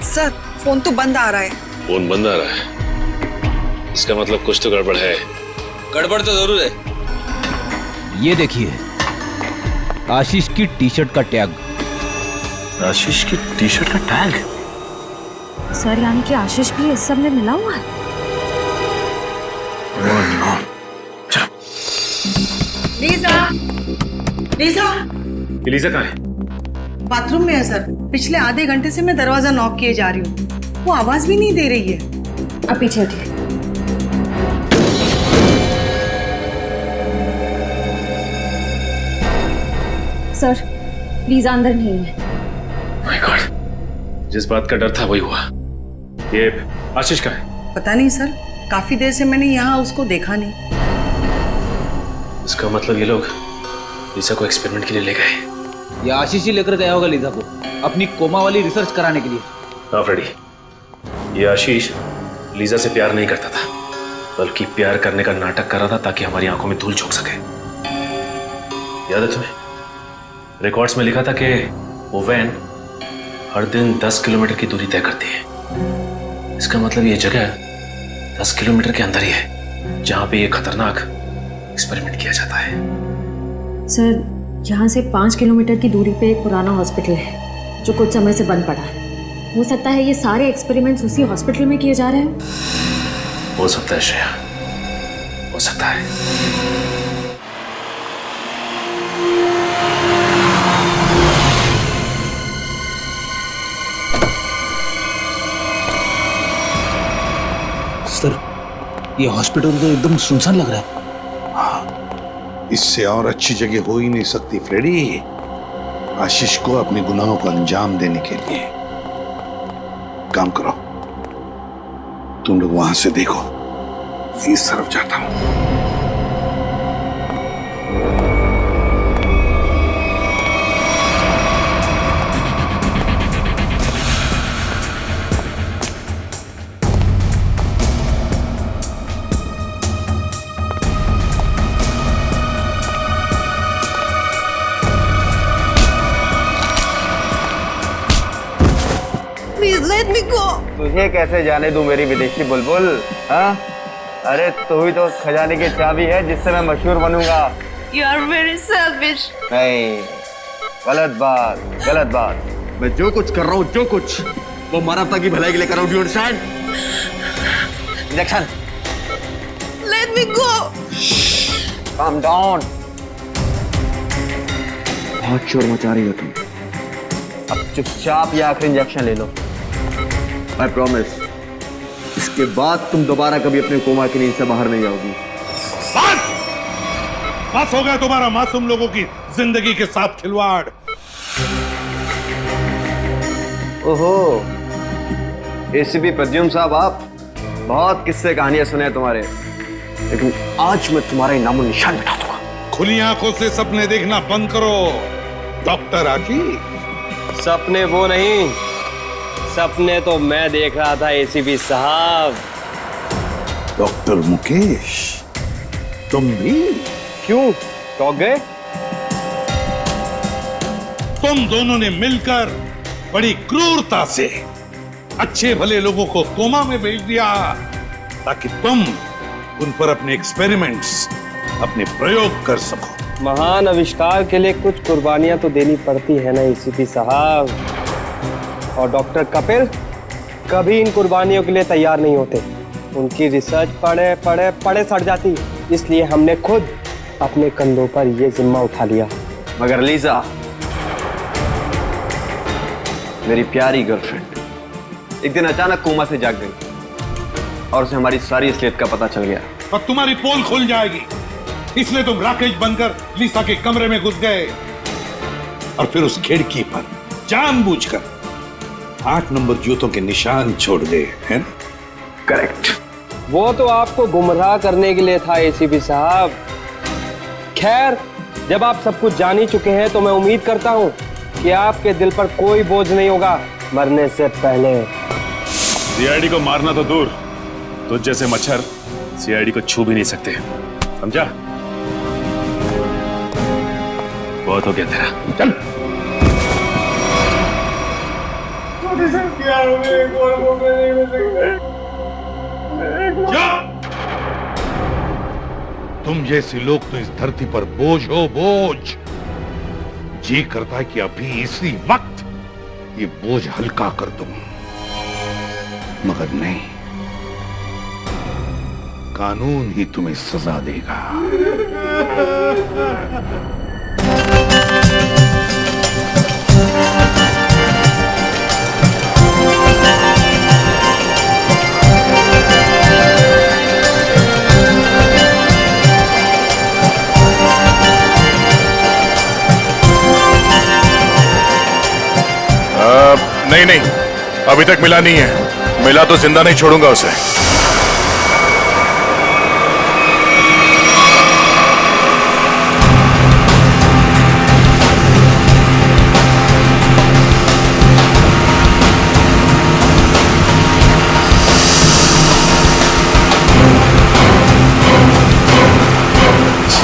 सर, फोन तो बंद आ रहा है। फोन बंद आ रहा है? इसका मतलब कुछ तो गड़बड़ है। गड़बड़ तो जरूर है। ये देखिए, आशीष की टी शर्ट का टैग। आशीष की टी शर्ट का टैग? सर, यानी कि आशीष भी इस सब में मिला हुआ है। Lisa, Lisa. लीजा कहाँ है? बाथरूम में है सर। पिछले आधे घंटे से मैं दरवाजा नॉक किए जा रही हूँ, वो आवाज भी नहीं दे रही है। अब पीछे हटिए। सर, लीजा अंदर नहीं है। माय गॉड, जिस बात का डर था वही हुआ। ये आशीष का है? पता नहीं सर, काफी देर से मैंने यहाँ उसको देखा नहीं। इसका मतलब ये लोग लीजा को एक्सपेरिमेंट के लिए ले गए। ये आशीष ही लेकर गया होगा लीजा को अपनी कोमा वाली रिसर्च कराने के लिए। हाँ फ्रेडी, ये आशीष लीजा से प्यार नहीं करता था, बल्कि प्यार करने का नाटक कर रहा था ताकि हमारी आंखों में धूल झोंक सके। याद है तुम्हें? रिकॉर्ड्स में लिखा था कि वो वैन हर दिन 10 किलोमीटर की दूरी तय करती है। इसका मतलब ये जगह 10 किलोमीटर के अंदर ही है जहां पे ये खतरनाक एक्सपेरिमेंट किया जाता है। सर, यहाँ से 5 किलोमीटर की दूरी पे एक पुराना हॉस्पिटल है जो कुछ समय से बंद पड़ा है। हो सकता है ये सारे एक्सपेरिमेंट्स उसी हॉस्पिटल में किए जा रहे हैं। हो सकता है श्रेया, हो सकता है। सर, ये हॉस्पिटल तो एकदम सुनसान लग रहा है। हाँ, इससे और अच्छी जगह हो ही नहीं सकती फ्रेडी, आशीष को अपने गुनाहों को अंजाम देने के लिए। काम करो, तुम लोग वहां से देखो, इस तरफ जाता हूं। तुझे कैसे जाने दूं मेरी विदेशी बुलबुल? हाँ, अरे तू ही तो खजाने की चाबी है जिससे मैं मशहूर बनूंगा। You are very selfish. नहीं, गलत बात, गलत बात। मैं जो कुछ कर रहा हूँ, जो कुछ, वो मानवता की भलाई के लिए कर रहा हूँ। Do you understand? Injection. Let me go. Calm down. बहुत शोर मचा रही हो तुम। अब चुपचाप ये आखिरी इंजेक्शन ले लो। I promise, इसके बाद तुम दोबारा कभी अपने कोमा की नींद से बाहर नहीं आओगी। बस हो गया तुम्हारा मासूम लोगों की जिंदगी के साथ खिलवाड़। ओहो, एसीपी प्रद्युम्न साहब, आप बहुत किस्से कहानियां सुने हैं तुम्हारे, लेकिन आज मैं तुम्हारा नामो निशान मिटा दूंगा। खुली आंखों से सपने देखना बंद करो डॉक्टर आशीष। सपने वो नहीं, सपने तो मैं देख रहा था एसीपी साहब। डॉक्टर मुकेश, तुम भी? क्यों, चौंक गए? तुम दोनों ने मिलकर बड़ी क्रूरता से अच्छे भले लोगों को कोमा में भेज दिया ताकि तुम उन पर अपने एक्सपेरिमेंट्स, अपने प्रयोग कर सको। महान आविष्कार के लिए कुछ कुर्बानियां तो देनी पड़ती है ना एसीपी साहब, और डॉक्टर कपिल कभी इन कुर्बानियों के लिए तैयार नहीं होते। उनकी रिसर्च पढ़े पढ़े पढ़े सड़ जाती, इसलिए हमने खुद अपने कंधों पर यह जिम्मा उठा लिया। मगर लीजा, मेरी प्यारी गर्लफ्रेंड, एक दिन अचानक कोमा से जाग गई और उसे हमारी सारी असलियत का पता चल गया। और तुम्हारी पोल खुल जाएगी, इसलिए तुम राकेश बनकर लीसा के कमरे में घुस गए और फिर उस खिड़की पर जानबूझकर 8 नंबर जूतों के निशान छोड़ गए, हैं ना? करेक्ट। वो तो आपको गुमराह करने के लिए था एसीपी साहब। खैर, जब आप सब कुछ जान ही चुके हैं तो मैं उम्मीद करता हूं कि आपके दिल पर कोई बोझ नहीं होगा मरने से पहले। सीआईडी को मारना तो दूर, तुझ जैसे मच्छर सीआईडी को छू भी नहीं सकते, समझा? बहुत हो गया तेरा, चल। तुम जैसे लोग तो इस धरती पर बोझ हो, बोझ। जी करता है कि अभी इसी वक्त ये बोझ हल्का कर दूं, मगर नहीं, कानून ही तुम्हें सजा देगा। नहीं, अभी तक मिला नहीं है। मिला तो जिंदा नहीं छोड़ूंगा उसे।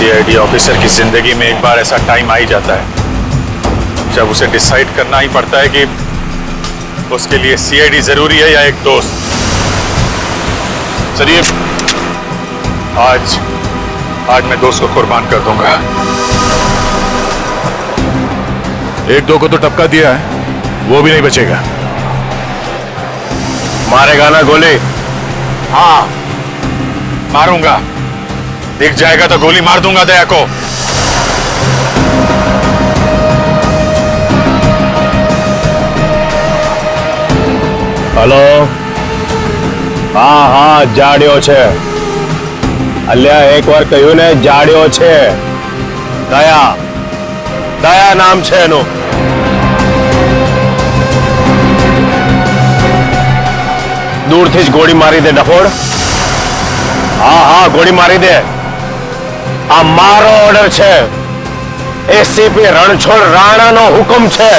सीआईडी ऑफिसर की जिंदगी में एक बार ऐसा टाइम आ ही जाता है जब उसे डिसाइड करना ही पड़ता है कि उसके लिए सीआईडी जरूरी है या एक दोस्त। चलिए आज मैं दोस्त को कुर्बान कर दूंगा। एक दो को तो टपका दिया है, वो भी नहीं बचेगा। मारेगा ना गोली? हाँ मारूंगा, दिख जाएगा तो गोली मार दूंगा दया को। हेलो, हाँ जाड्यो छे। अल्या एक बार कह્યું ને જાડ્યો છે। દયા નામ છે એનું। दूरથી જ ગોળી મારી દે ડફોડ। हाँ गोली मारी दे। आ मारो ऑर्डर छे, एसीपी रणछोड़ राणा नो हुकुम छे।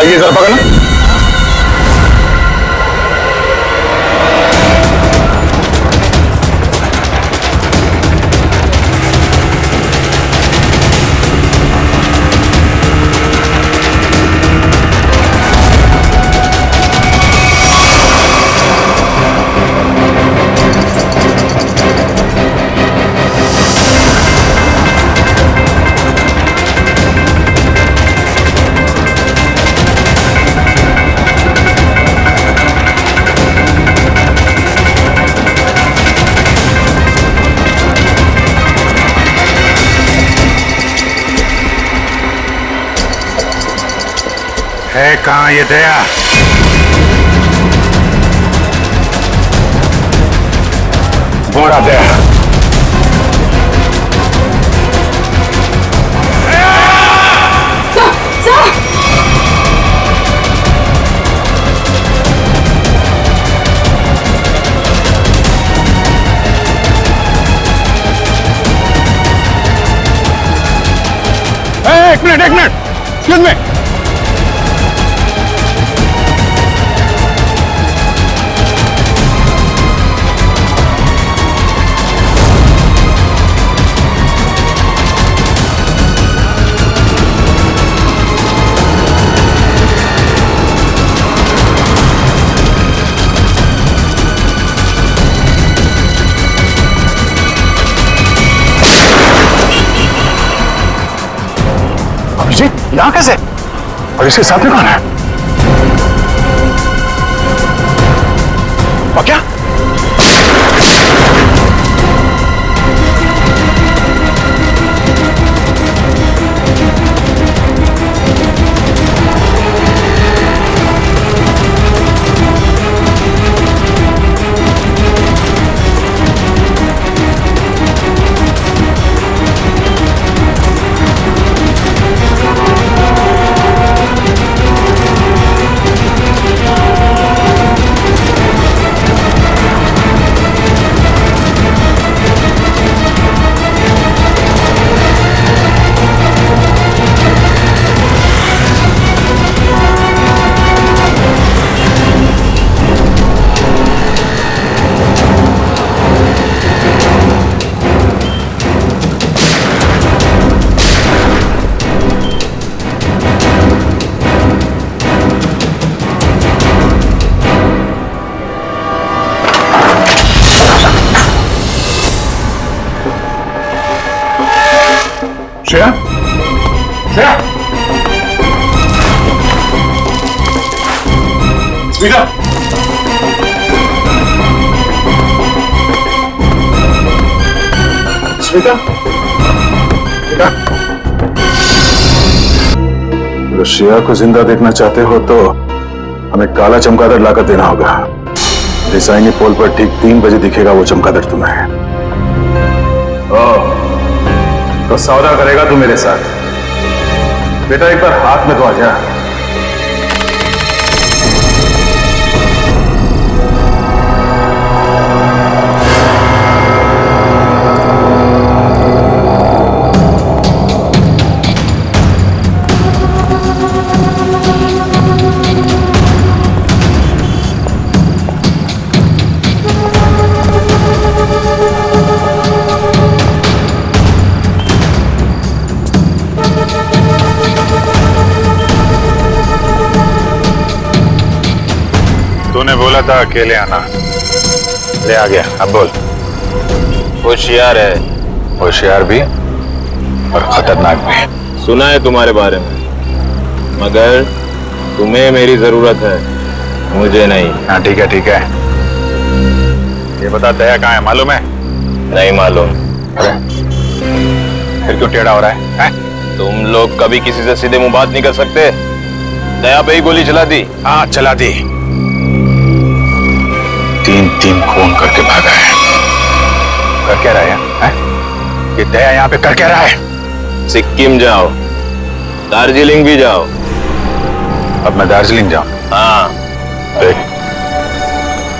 ये जरा पकड़ना। है कहां ये दया? बोरा दया। एक मिनट एक्सक्यूज मी। यहाँ कैसे? और इसके साथ में कौन है? और क्या? श्रेया? श्रेया? स्मिता? स्मिता? बेटा? अगर श्रेया को जिंदा देखना चाहते हो तो हमें काला चमगादड़ लाकर देना होगा। रिसाइनी पोल पर ठीक 3 बजे दिखेगा वो चमगादड़ तुम्हें। तो सौदा करेगा तू मेरे साथ। बेटा एक बार हाथ में तो आ जा। तूने बोला था अकेले आना, ले आ गया। अब बोल। होशियार है, होशियार भी और खतरनाक भी। सुना है तुम्हारे बारे में, मगर तुम्हें मेरी जरूरत है, मुझे नहीं। हाँ ठीक है ठीक है। ये बता दया कहाँ है, मालूम है? नहीं मालूम। अरे फिर क्यों टेढ़ा हो रहा है? तुम लोग कभी किसी से सीधे मुंह बात नहीं कर सकते। दया पे ही गोली चला दी। हाँ चला दी। 3 खून करके भागा है। कर क्या रहा है? ये दया यहाँ पे कर क्या रहा है? सिक्किम जाओ, दार्जिलिंग भी जाओ। अब मैं दार्जिलिंग जाऊं? हाँ। देख,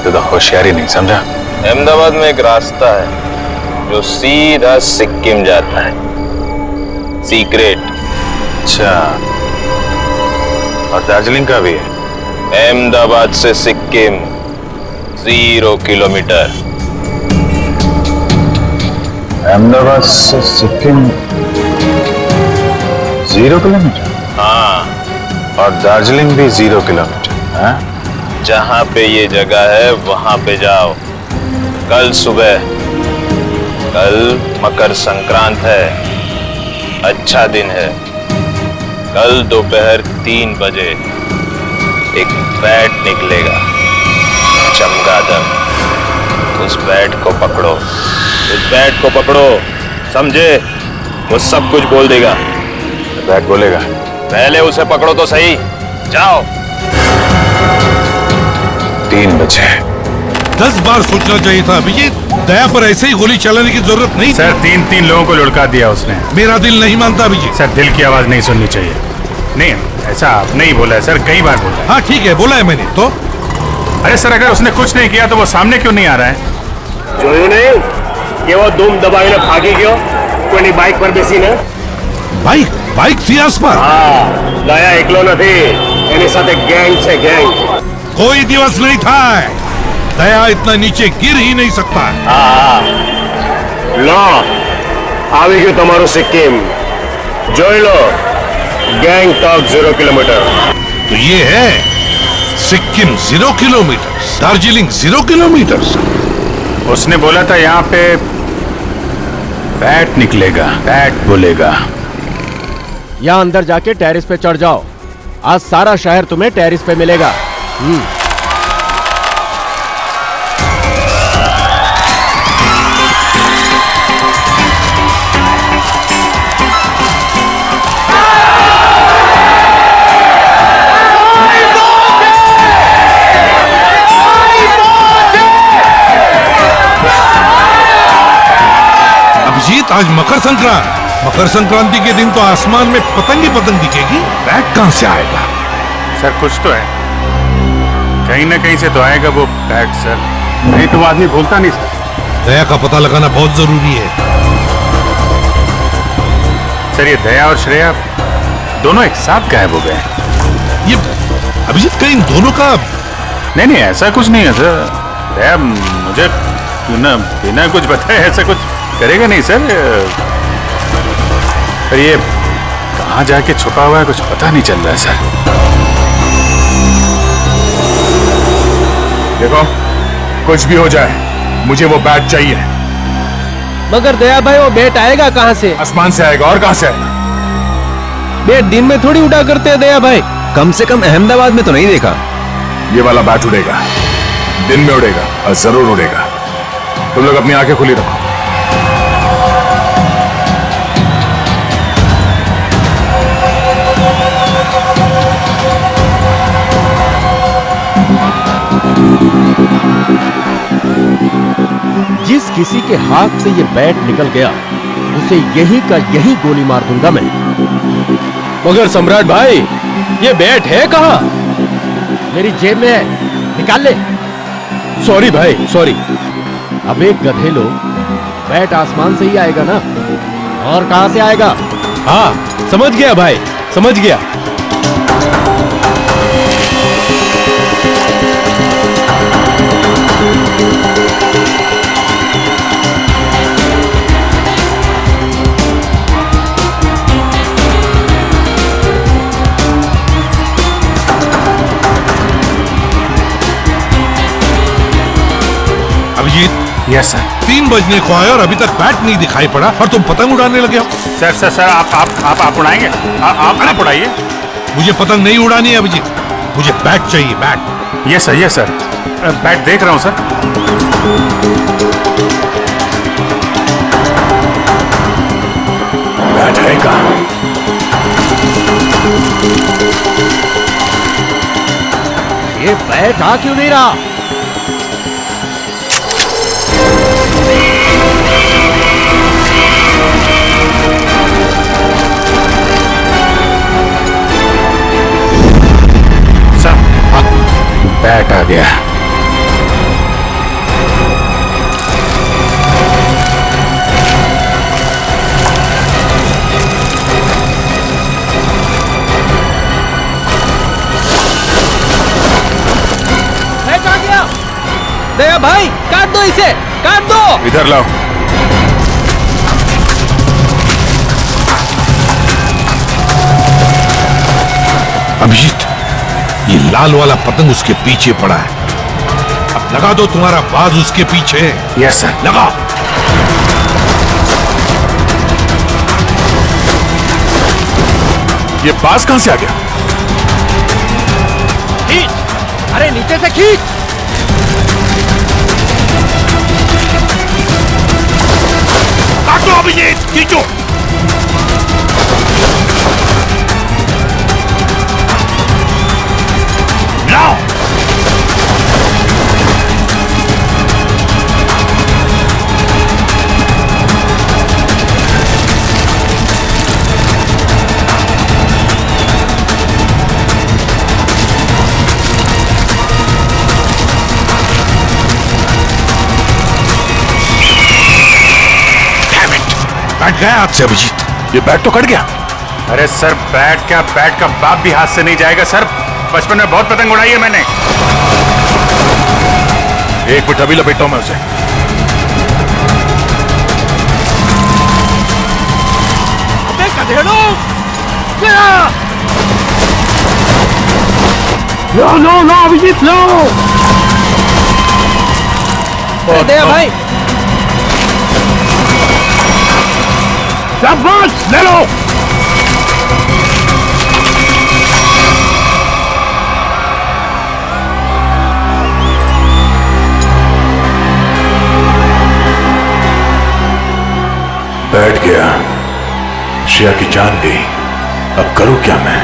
तू तो होशियारी नहीं समझा। अहमदाबाद में एक रास्ता है जो सीधा सिक्किम जाता है, सीक्रेट। अच्छा, और दार्जिलिंग का भी है? अहमदाबाद से सिक्किम 0 किलोमीटर। अहमदाबाद से सिक्किम 0 किलोमीटर? हाँ। और दार्जिलिंग भी 0 किलोमीटर? हाँ? जहां पे ये जगह है वहां पे जाओ कल सुबह। कल मकर संक्रांत है, अच्छा दिन है। कल दोपहर 3 बजे एक बैट निकलेगा, चमगादड़। उस बैट को पकड़ो, उस बैट को पकड़ो, समझे? वो सब कुछ बोल देगा। बैट बोलेगा? पहले उसे पकड़ो तो सही। जाओ। 3 बजे। 10 बार सोचना चाहिए था अभिजीत। दया पर ऐसे ही गोली चलाने की जरूरत नहीं। सर 3 लोगों को लुढ़का दिया उसने। मेरा दिल नहीं मानता अभिजीत। सर दिल की आवाज नहीं सुननी चाहिए। नहीं, ऐसा आपने ही बोला है सर, कई बार बोला है। हाँ ठीक है, बोला है मैंने तो। अरे सर, अगर उसने कुछ नहीं किया तो वो सामने क्यों नहीं आ रहा है? જોયું નહીં કેવો ધૂમ દબાવીને ભાગી ગયો કોઈની બાઇક પર બેસીને? बाइक थी आसपास? હા, દયા એકલો નથી, એની સાથે ગેંગ છે, ગેંગ। कोई दिवस नहीं था। दया इतना नीचे गिर ही नहीं सकता। હા, લો આવી ગયું તમારું સિક્કિમ, જોઈ લો। ગેંગટોક 0 કિલોમીટર। तो ये है सिक्किम 0 किलोमीटर, दार्जिलिंग 0 किलोमीटर। उसने बोला था यहाँ पे बैट निकलेगा, बैट बोलेगा। यहाँ अंदर जाके टेरिस पे चढ़ जाओ, आज सारा शहर तुम्हें टेरिस पे मिलेगा। अभिजीत, आज मकर संक्रांति के दिन तो आसमान में पतंग ही पतंग दिखेगी। बैट कहां से आएगा? सर कुछ तो है, कहीं ना कहीं से तो आएगा वो बैट सर, नहीं तो आदमी भूलता नहीं सर। दया का पता लगाना बहुत जरूरी है। सर ये दया और श्रेया दोनों एक साथ गायब हो गए। ये अभिजीत कहीं दोनों का? नहीं ऐसा कुछ नहीं है सर। दया मुझे बिना कुछ बताए ऐसा कुछ करेगा नहीं सर। पर ये कहाँ जाके छुपा हुआ है कुछ पता नहीं चल रहा है सर। देखो, कुछ भी हो जाए मुझे वो बैट चाहिए। मगर दया भाई, वो बैट आएगा कहाँ से? आसमान से आएगा, और कहाँ से आएगा? बैट दिन में थोड़ी उड़ा करते हैं दया भाई। कम से कम अहमदाबाद में तो नहीं देखा। ये वाला बैट उड़ेगा, दिन में उड़ेगा और जरूर उड़ेगा। तुम लोग अपनी आंखें खुली रखो। जिस किसी के हाथ से ये बैट निकल गया उसे यही का यही गोली मार दूंगा मैं। मगर सम्राट भाई, ये बैट है कहाँ? मेरी जेब में है, निकाल ले। सॉरी भाई, सॉरी। अब एक गधे लोग, बैट आसमान से ही आएगा ना, और कहां से आएगा? हाँ समझ गया भाई, समझ गया। अभिजीत। Yes sir. 3 बजने को आए और अभी तक बैट नहीं दिखाई पड़ा और तुम पतंग उड़ाने लगे हो। सर सर सर आप उड़ाएंगे? आप उड़ाइए। मुझे पतंग नहीं उड़ानी है अभिजीत, मुझे बैट चाहिए, बैट। यस सर बैट देख रहा हूँ सर। बैट है कहाँ? ये बैट आ क्यों नहीं रहा? सर बैट आ गया। दया भाई काट दो इसे, काट दो। इधर लाओ। अभिजीत, ये लाल वाला पतंग उसके पीछे पड़ा है, अब लगा दो तुम्हारा बाज उसके पीछे। Yes sir. लगा। ये बाज कहां से आ गया? खींच, अरे नीचे से खींच। काटो अभिजीत, खींचो। लाओ। बैट गया हाथ से अभिजीत। ये बैट तो कट गया। अरे सर बैट का बाप भी हाथ से नहीं जाएगा सर। बचपन में बहुत पतंग उड़ाई है मैंने। 1 मिनट अभी लपेटता हूं मैं उसे। अबे गधेड़ो! लो अभिजीत लो। दया भाई शाबाश, ले लो। बैठ गया, श्रेया की जान गई, अब करूं क्या मैं?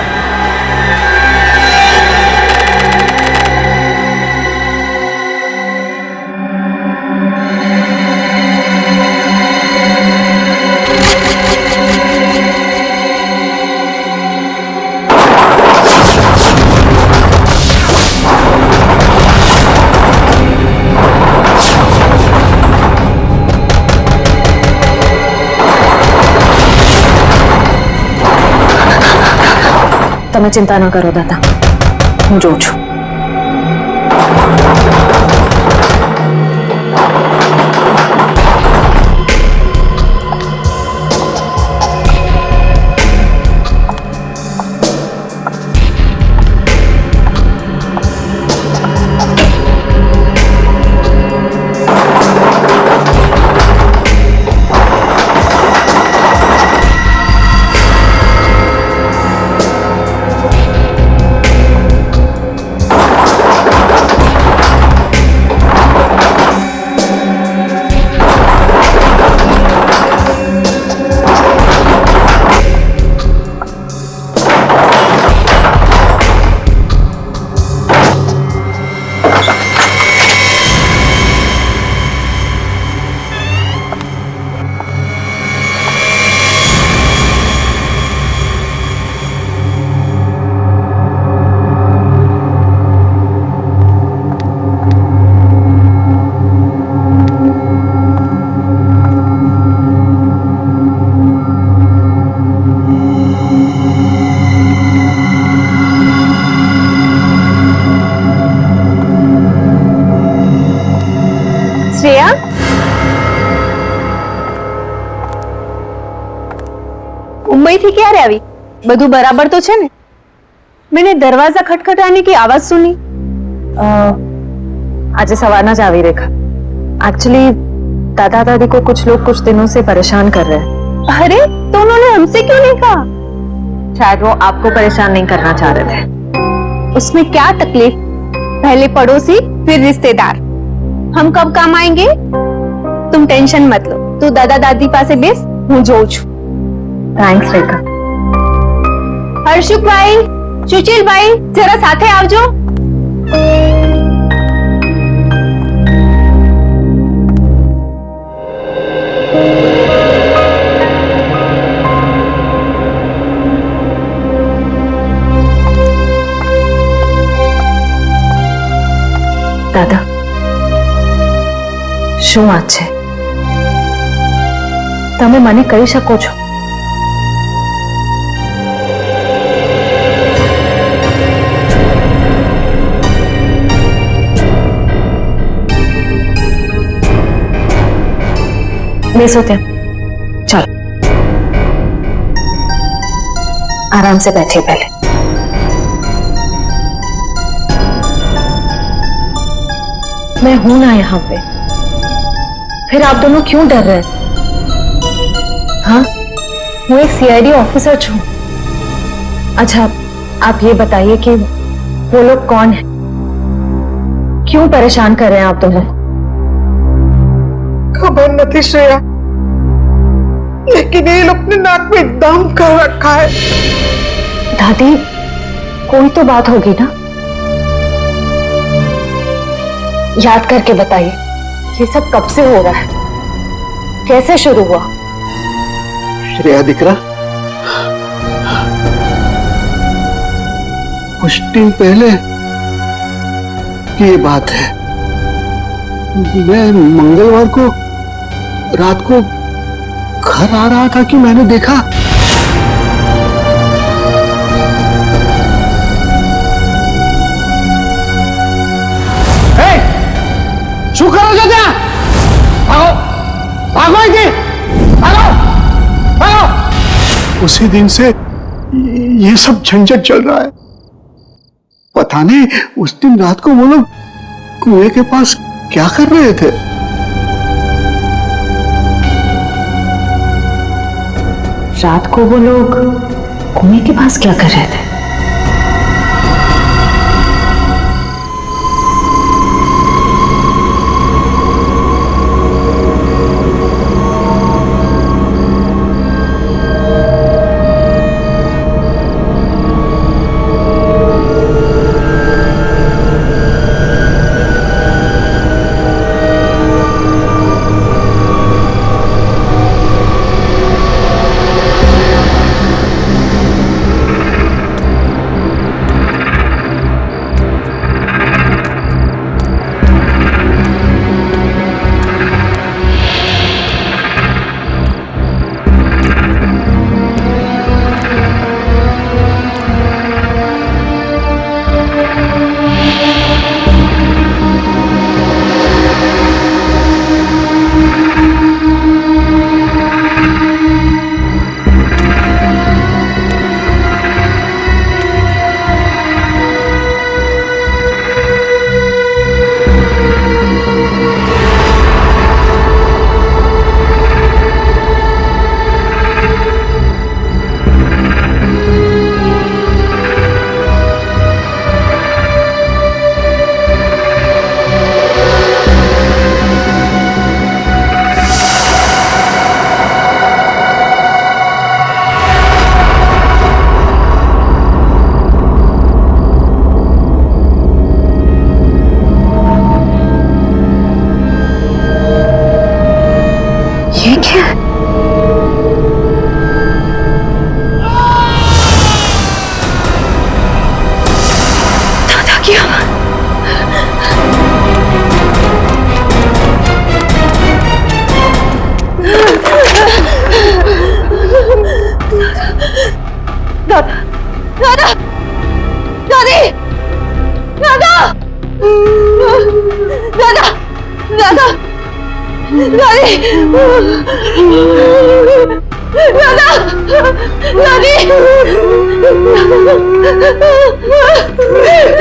તમે ચિંતા ન કરો દાદા, હું જોઉં છું. શ્રેયા, મુંબઈથી ક્યારે આવી? બધું બરાબર તો છે ને? मैंने दरवाजा खटखटाने की आवाज सुनी. આજે સવારના જ આવી રેખા, एक्चुअली दादा दादी को कुछ लोग कुछ दिनों से परेशान कर रहे हैं। अरे तो उन्होंने हमसे क्यों नहीं कहा? शायद वो आपको परेशान नहीं करना चाह रहे थे। उसमें क्या तकलीफ, पहले पड़ोसी फिर रिश्तेदार, हम कब काम आएंगे? तुम टेंशन मत लो, तू दादा दादी पासे बेस, हूँ जो छू। थैंक्स रेखा। हर्षुक भाई, सुशील भाई, जरा साथे आवजो। દાદા શું વાત છે? તમે મને કહી શકો છો? બેસો ત્યાં, ચાલો आराम से बैठिए पहले। मैं हूं ना यहाँ पे, फिर आप दोनों क्यों डर रहे हैं? हाँ, मैं एक सीआईडी ऑफिसर हूँ। अच्छा, आप ये बताइए कि वो लोग कौन हैं? क्यों परेशान कर रहे हैं आप दोनों? खबर नहीं श्रेया, लेकिन ये लोग ने नाक में दम कर रखा है। दादी, कोई तो बात होगी ना? याद करके बताइए, ये सब कब से हो रहा है? कैसे शुरू हुआ? श्रेया दिकरा, कुछ दिन पहले की ये बात है। मैं मंगलवार को रात को घर आ रहा था कि मैंने देखा શું કરો છો ત્યાં? ભાગો ભાગો અહીંથી, ભાગો ભાગો। उसी दिन से ये सब झंझट चल रहा है। पता नहीं उस दिन रात को वो लोग कुएं के पास क्या कर रहे थे। रात को वो लोग कुएं के पास क्या कर रहे थे?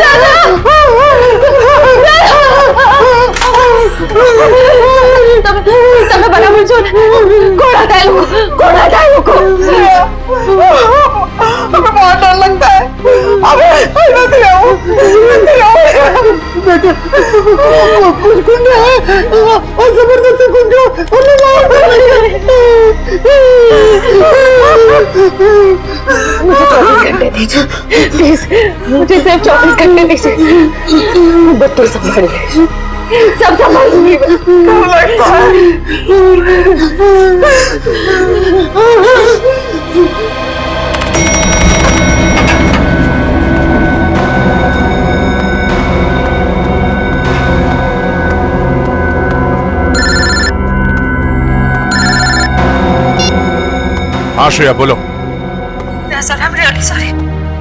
दादा लेकिन कुछ गुंडे हैं और जबरदस्ती कुछ मुझे 24 घंटे दीजिए प्लीज, मुझे सिर्फ 24 घंटे दीजिए। बच्चों संभाल ले, सब संभालूंगी मैं। हाँ श्रेया बोलो। Sir I am really sorry,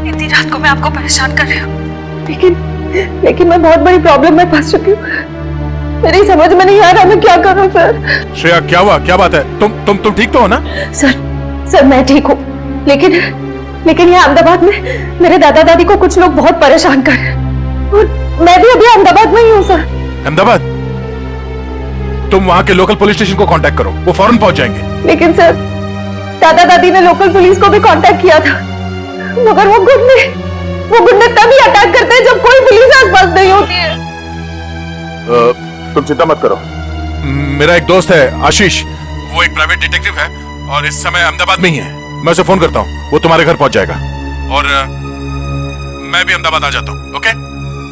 इतनी रात को मैं आपको परेशान कर रही हूँ, लेकिन मैं बहुत बड़ी प्रॉब्लम में फंस चुकी हूँ। मेरी समझ में नहीं आ रहा मैं क्या करूँ सर। श्रेया क्या हुआ, क्या बात है? तुम ठीक तो हो ना? सर मैं ठीक हूँ, लेकिन यहाँ अहमदाबाद में मेरे दादा दादी को कुछ लोग बहुत परेशान कर रहे हैं और मैं भी अभी अहमदाबाद में ही हूँ सर। अहमदाबाद? तुम वहाँ के लोकल पुलिस स्टेशन को कांटेक्ट करो, वो फौरन पहुंच जाएंगे। लेकिन सर दादा दादी ने लोकल पुलिस को भी कांटेक्ट किया था, मगर वो गुंडे तभी अटैक करते हैं जब कोई पुलिस आसपास नहीं होती है। तुम चिंता मत करो, मेरा एक दोस्त है आशीष, वो एक प्राइवेट डिटेक्टिव है और इस समय अहमदाबाद में ही है। मैं उसे फोन करता हूँ, वो तुम्हारे घर पहुंच जाएगा और मैं भी अहमदाबाद आ जाता हूँ। ओके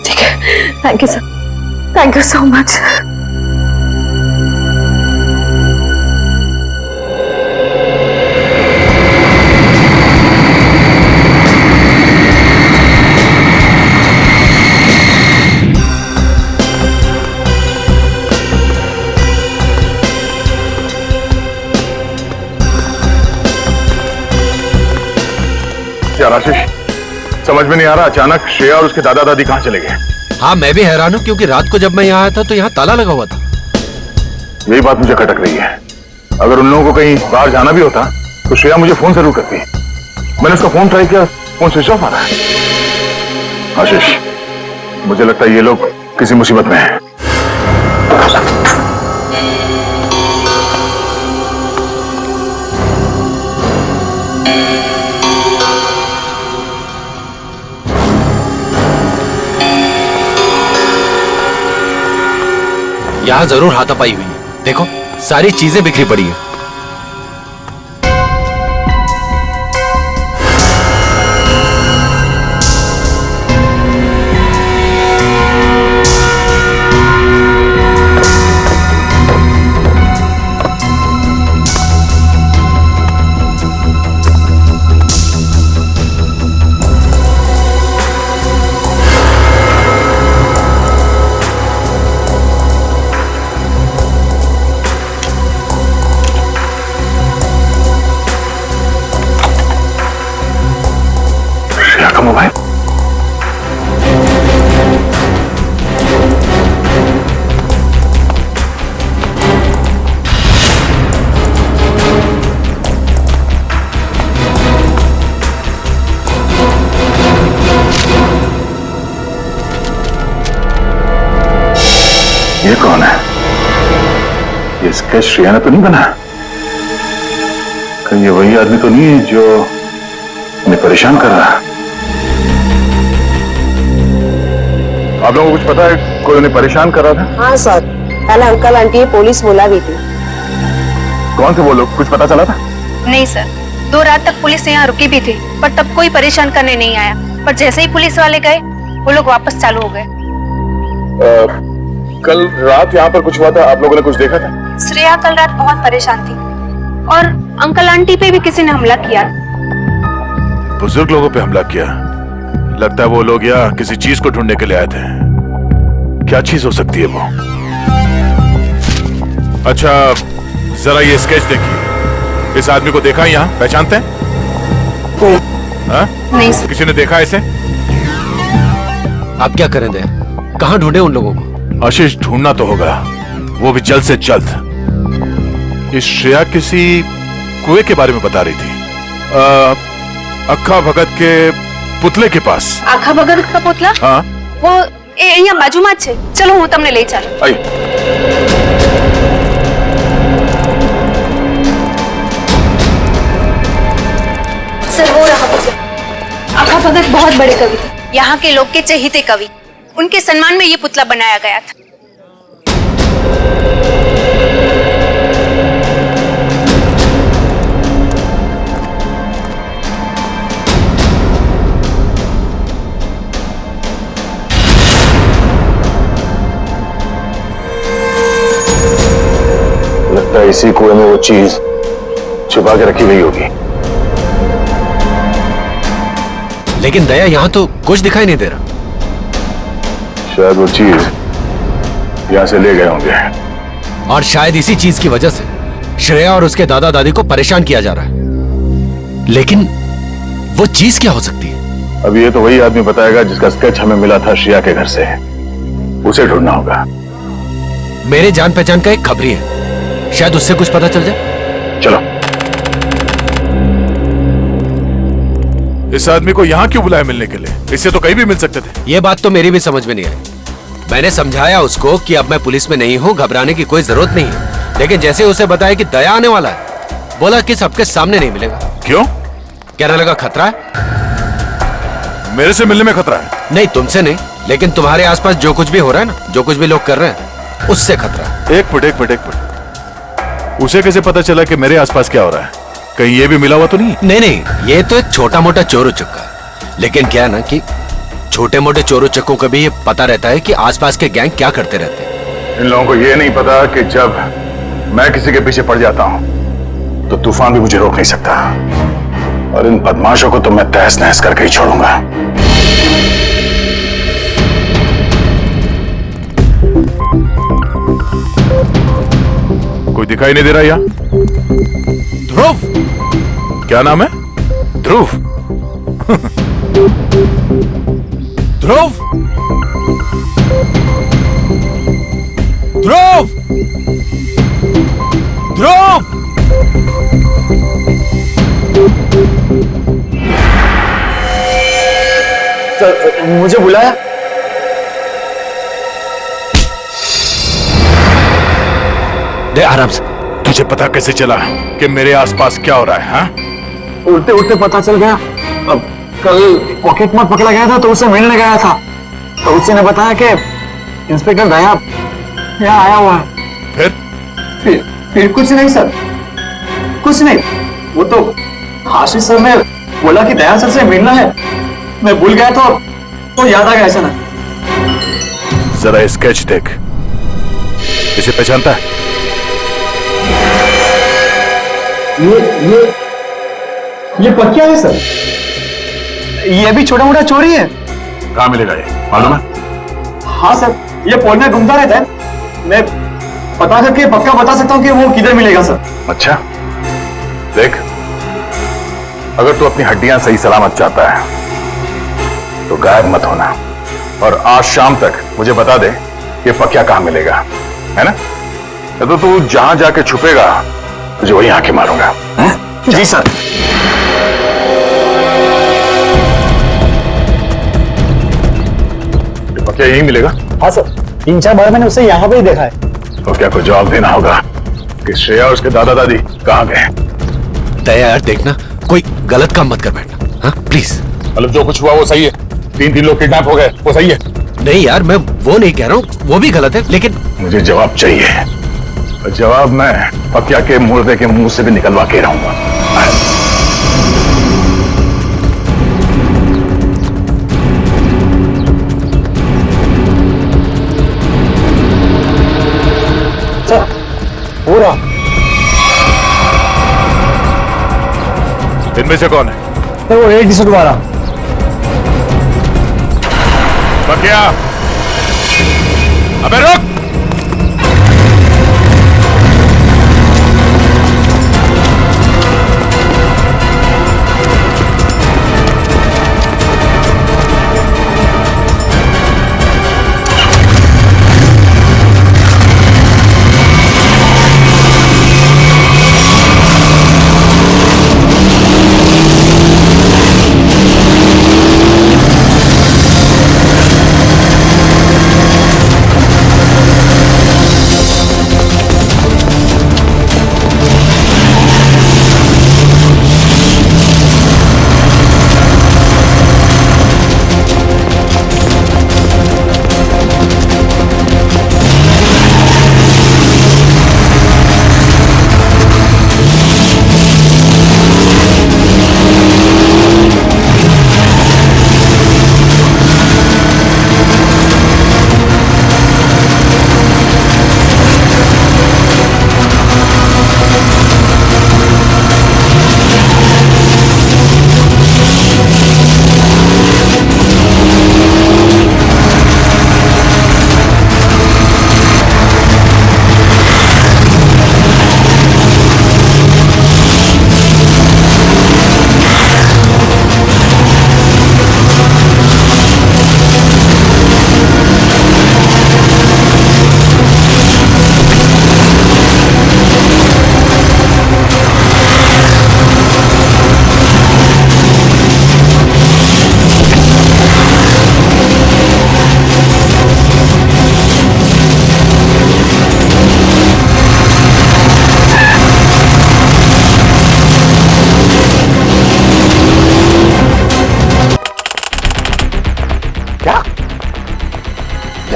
ठीक है, thank you sir, thank you so much. यार आशीष, समझ में नहीं आ रहा, अचानक श्रेया और उसके दादा दादी कहाँ चले गए? हाँ मैं भी हैरान हूँ, क्योंकि रात को जब मैं यहाँ आया था तो यहाँ ताला लगा हुआ था। यही बात मुझे खटक रही है। अगर उन लोगों को कहीं बाहर जाना भी होता तो श्रेया मुझे फोन जरूर करती। मैंने उसका फोन ट्राई किया, फोन स्विच ऑफ आ रहा है। आशीष, मुझे लगता है ये लोग किसी मुसीबत में हैं। यहाँ जरूर हाथापाई हुई है, देखो सारी चीजें बिखरी पड़ी हैं। मोबाइल ये कौन है? ये स्केच श्रेया ने तो नहीं बना? कहीं ये वही आदमी तो नहीं है जो उन्हें परेशान कर रहा है? आप लोगों को कुछ पता है कोई उन्हें परेशान कर रहा था? हाँ सर, कल अंकल आंटी पुलिस बुला भी थी। कौन थे वो लोग, कुछ पता चला था? नहीं सर, 2 रात तक पुलिस यहाँ रुकी भी थी, पर तब कोई परेशान करने नहीं आया। पर जैसे ही पुलिस वाले गए वो लोग वापस चालू हो गए। कल रात यहाँ पर कुछ हुआ था, आप लोगों ने कुछ देखा था? श्रेया कल रात बहुत परेशान थी और अंकल आंटी पे भी किसी ने हमला किया। बुजुर्ग लोगों पे हमला किया? लगता है वो लोग यहाँ किसी चीज को ढूंढने के लिए आए थे। क्या चीज हो सकती है वो? अच्छा जरा ये स्केच देखिए, इस आदमी को देखा है यहाँ, पहचानते हैं? नहीं सर। किसी ने देखा इसे? आप क्या करें दे, कहाँ ढूंढे उन लोगों को? आशीष ढूंढना तो होगा, वो भी जल्द से जल्द। इस श्रेया किसी कुएं के बारे में बता रही थी, अक्खा भगत के पुतले के पास। आखा भगत का पुतला? हाँ वो यहाँ बाजूમાં જ છે, ચલો હું તમને લઈ ચાલું। आइए। सर वो रहा पुतला। आखा भगत बहुत बड़े कवि थे, यहाँ के लोग के चहेते कवि। उनके सम्मान में ये पुतला बनाया गया था। लगता है इसी कुएं में वो चीज छुपा के रखी गई होगी। लेकिन दया, यहां तो कुछ दिखाई नहीं दे रहा। शायद वो चीज यहां से ले गए होंगे, और शायद इसी चीज की वजह से श्रेया और उसके दादा दादी को परेशान किया जा रहा है। लेकिन वो चीज क्या हो सकती है? अब ये तो वही आदमी बताएगा जिसका स्केच हमें मिला था श्रेया के घर से। उसे ढूंढना होगा। मेरे जान पहचान का एक खबरी है, शायद उससे कुछ पता चल जाए। चलो। इस आदमी को यहाँ क्यों बुलाया मिलने के लिए? इससे तो कहीं भी मिल सकते थे। ये बात तो मेरी भी समझ में नहीं आई। मैंने समझाया उसको कि अब मैं पुलिस में नहीं हूँ, घबराने की कोई जरूरत नहीं है। लेकिन जैसे उसे बताया कि दया आने वाला है, बोला कि सबके सामने नहीं मिलेगा। क्यों? कहने लगा खतरा है। मेरे से मिलने में खतरा है? नहीं, तुमसे नहीं, लेकिन तुम्हारे आसपास जो कुछ भी हो रहा है ना, जो कुछ भी लोग कर रहे हैं, उससे खतरा है। एक मिनट। उसे कैसे पता चला कि मेरे आसपास क्या हो रहा है? कहीं ये भी मिला हुआ तो नहीं? नहीं, ये तो एक छोटा मोटा चोर उचक्का है। लेकिन क्या है ना कि छोटे मोटे चोर उचक्कों को भी ये पता रहता है कि आसपास के गैंग क्या करते रहते हैं। इन लोगों को ये नहीं पता कि जब मैं किसी के पीछे पड़ जाता हूं तो तूफान भी मुझे रोक नहीं सकता। और इन बदमाशों को तो मैं तहस नहस करके ही छोड़ूंगा। कोई दिखाई नहीं दे रहा यहाँ? ध्रुव? क्या नाम है? ध्रुव? ध्रुव? ध्रुव? ध्रुव? सर, मुझे बुलाया? दे आराम से। तुझे पता कैसे चला कि मेरे आसपास क्या हो रहा है? हाँ? उड़ते उड़ते पता चल गया। अब कल पॉकेट मार पकड़ा गया था तो उससे मिलने गया था, तो उसी ने बताया कि इंस्पेक्टर दया यहाँ आया हुआ है। फिर कुछ नहीं सर, कुछ नहीं। वो तो आशीष सर ने बोला कि दया सर से मिलना है। मैं भूल गया तो याद आ गया ऐसा ना। जरा स्केच देख, इसे पहचानता है? ये पक्का है सर। ये भी छोटा मोटा चोरी है। कहाँ मिलेगा ये, मालूम है? हाँ सर, ये पोल में घूमता रहता है। मैं पता करके पक्का बता सकता हूँ कि वो किधर मिलेगा सर। अच्छा, देख, अगर तू अपनी हड्डियां सही सलामत चाहता है तो गायब मत होना, और आज शाम तक मुझे बता दे कि पक्का कहाँ मिलेगा, है ना? तो तू जहां जाके छुपेगा तुझे वहीं आके मारूंगा। जी सर। पक्का यहीं मिलेगा? हाँ सर, 3-4 बार मैंने उसे यहाँ पे ही देखा है। तो क्या को जवाब देना होगा कि श्रेया और उसके दादा दादी कहाँ गए? दया यार, देखना कोई गलत काम मत कर बैठना, हाँ प्लीज। मतलब जो कुछ हुआ वो सही है? 3 लोग किडनैप हो गए, वो सही है? नहीं यार, मैं वो नहीं कह रहा हूँ, वो भी गलत है, लेकिन मुझे जवाब चाहिए। और जवाब मैं पक्या के मुर्दे के मुंह से भी निकलवा के रहूंगा। पूरा इनमें से कौन है? वो रेड टी-शर्ट वाला। पक्या, अबे रुक!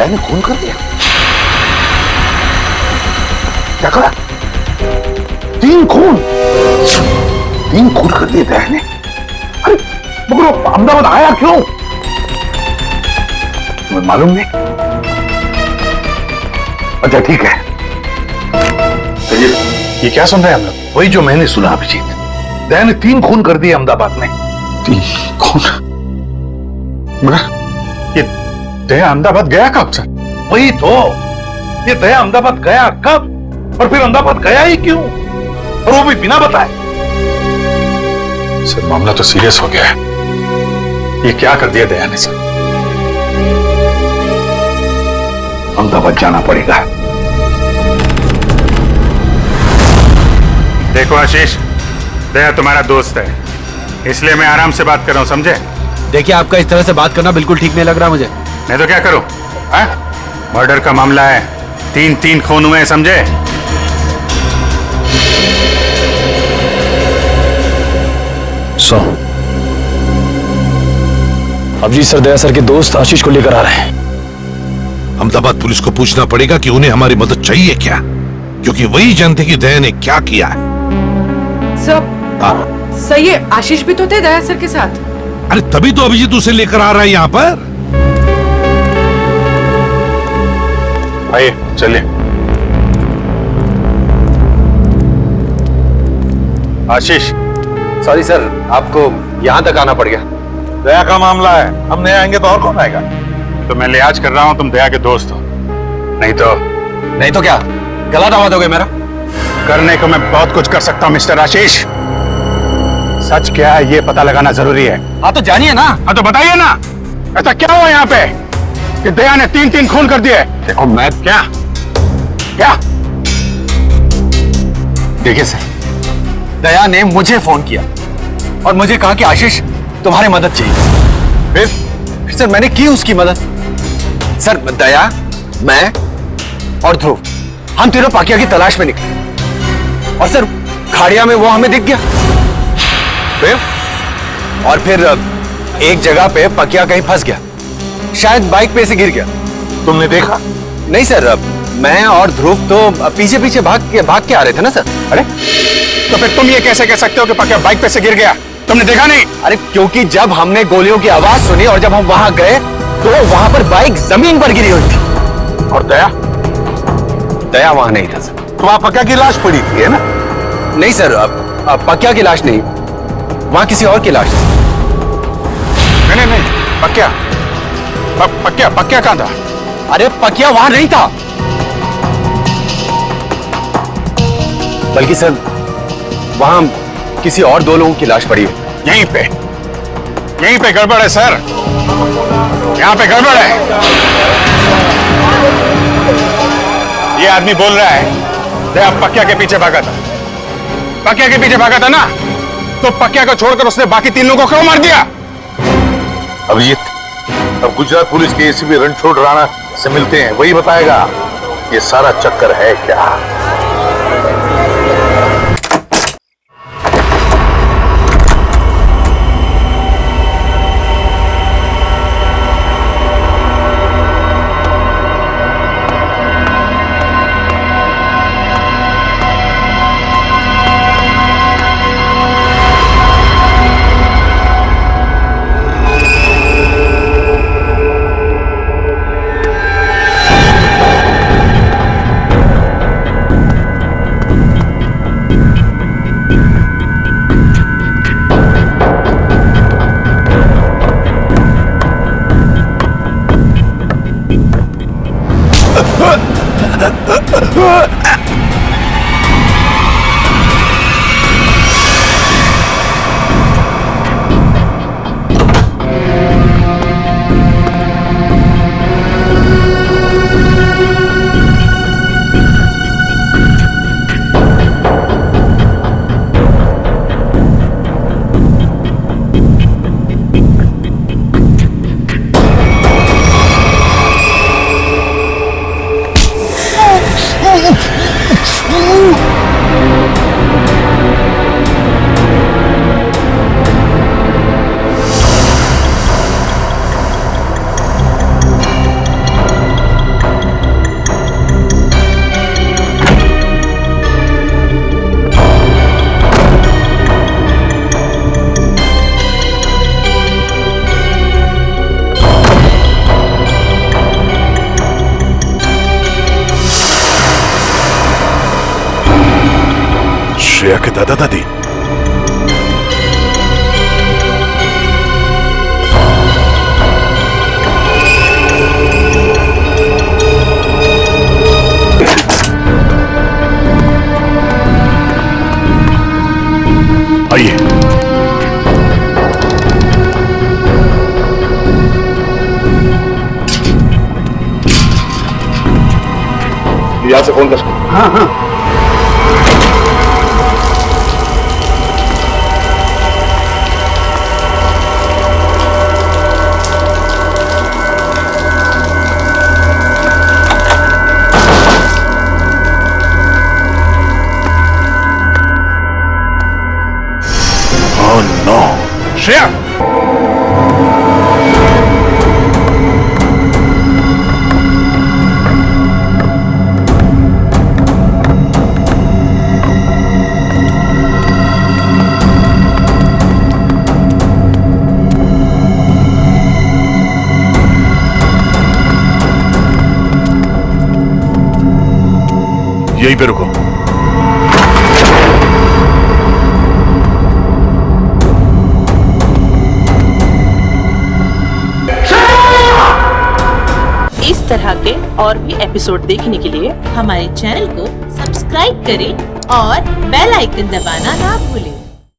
दया ने खून कर दिया? क्या करा? 3 खून कर दिए दया ने। अरे मगर वो अहमदाबाद आया क्यों? तुम्हें मालूम नहीं? अच्छा ठीक है, ये क्या सुन रहे हैं हम लोग? वही जो मैंने सुना अभिजीत, दया ने 3 खून कर दिए अहमदाबाद में। 3 खून? मगर ये दया अहमदाबाद गया कब सर? वही तो, ये दया अहमदाबाद गया कब और फिर अहमदाबाद गया ही क्यों, और वो भी बिना बताए? सर मामला तो सीरियस हो गया है। ये क्या कर दिया दया ने सर? अहमदाबाद जाना पड़ेगा। देखो आशीष, दया तुम्हारा दोस्त है, इसलिए मैं आराम से बात कर रहा हूं, समझे? देखिए, आपका इस तरह से बात करना बिल्कुल ठीक नहीं लग रहा मुझे। नहीं तो क्या करूं? मर्डर का मामला है, 3 खून हुए हैं, समझे? अभिजीत सर दया सर के दोस्त आशीष को लेकर आ रहे हैं। अहमदाबाद पुलिस को पूछना पड़ेगा कि उन्हें हमारी मदद चाहिए क्या, क्योंकि वही जानते कि दया ने क्या किया है। सर ये आशीष भी तो थे दया सर के साथ। अरे तभी तो अभिजीत उसे लेकर आ रहा है यहाँ पर। आइए चलिए। आशीष, सॉरी सर, आपको यहाँ तक आना पड़ गया। दया का मामला है, हम नहीं आएंगे तो और कौन आएगा? तो मैं लिहाज कर रहा हूं, तुम दया के दोस्त हो, नहीं तो क्या गला दबा दोगे मेरा? करने को मैं बहुत कुछ कर सकता हूं मिस्टर आशीष। सच क्या है ये पता लगाना जरूरी है। हाँ तो जानिए ना। हाँ तो बताइए ना, ऐसा क्या हुआ यहाँ पे कि दया ने 3 खून कर दिए? देखो मैं क्या देखिए सर, दया ने मुझे फोन किया और मुझे कहा कि आशीष तुम्हारी मदद चाहिए। फिर सर मैंने की उसकी मदद। सर दया, मैं और ध्रुव, हम तीनों पाकिया की तलाश में निकले और सर खाड़िया में वो हमें दिख गया। फिर एक जगह पे पकिया कहीं फंस गया, शायद बाइक पे से गिर गया। तुमने देखा? नहीं सर, मैं और ध्रुव तो पीछे पीछे भाग के आ रहे थे ना सर। अरे तो फिर तुम ये कैसे कह सकते हो कि पकिया बाइक पे से गिर गया? तुमने देखा नहीं? अरे क्योंकि जब हमने गोलियों की आवाज सुनी और जब हम वहां गए तो वहां पर बाइक जमीन पर गिरी हुई थी। और दया वहां नहीं था सर। तो वहां पकिया की लाश पड़ी थी, है ना? नहीं सर, पकिया की लाश नहीं, वहां किसी और की लाश थी। नहीं, पकिया कहां था? अरे पकिया वहां नहीं था, बल्कि सर वहां किसी और 2 लोगों की लाश पड़ी है। यहीं पे गड़बड़ है सर, यहाँ पे गड़बड़ है। ये आदमी बोल रहा है दया पकिया के पीछे भागा था। पकिया के पीछे भागा था ना, तो पकिया को छोड़कर उसने बाकी 3 लोगों को क्यों मार दिया? अभिजीत, अब गुजरात पुलिस के एसीपी रणछोड़ राणा से मिलते हैं, वही बताएगा ये सारा चक्कर है क्या। श्रेया के दादा दादी? आइए। यहां से फोन कर। हाँ हाँ। श्रेया! यहीं पे रुको। इस तरह के और भी एपिसोड देखने के लिए हमारे चैनल को सब्सक्राइब करें और बेल आइकन दबाना ना भूलें।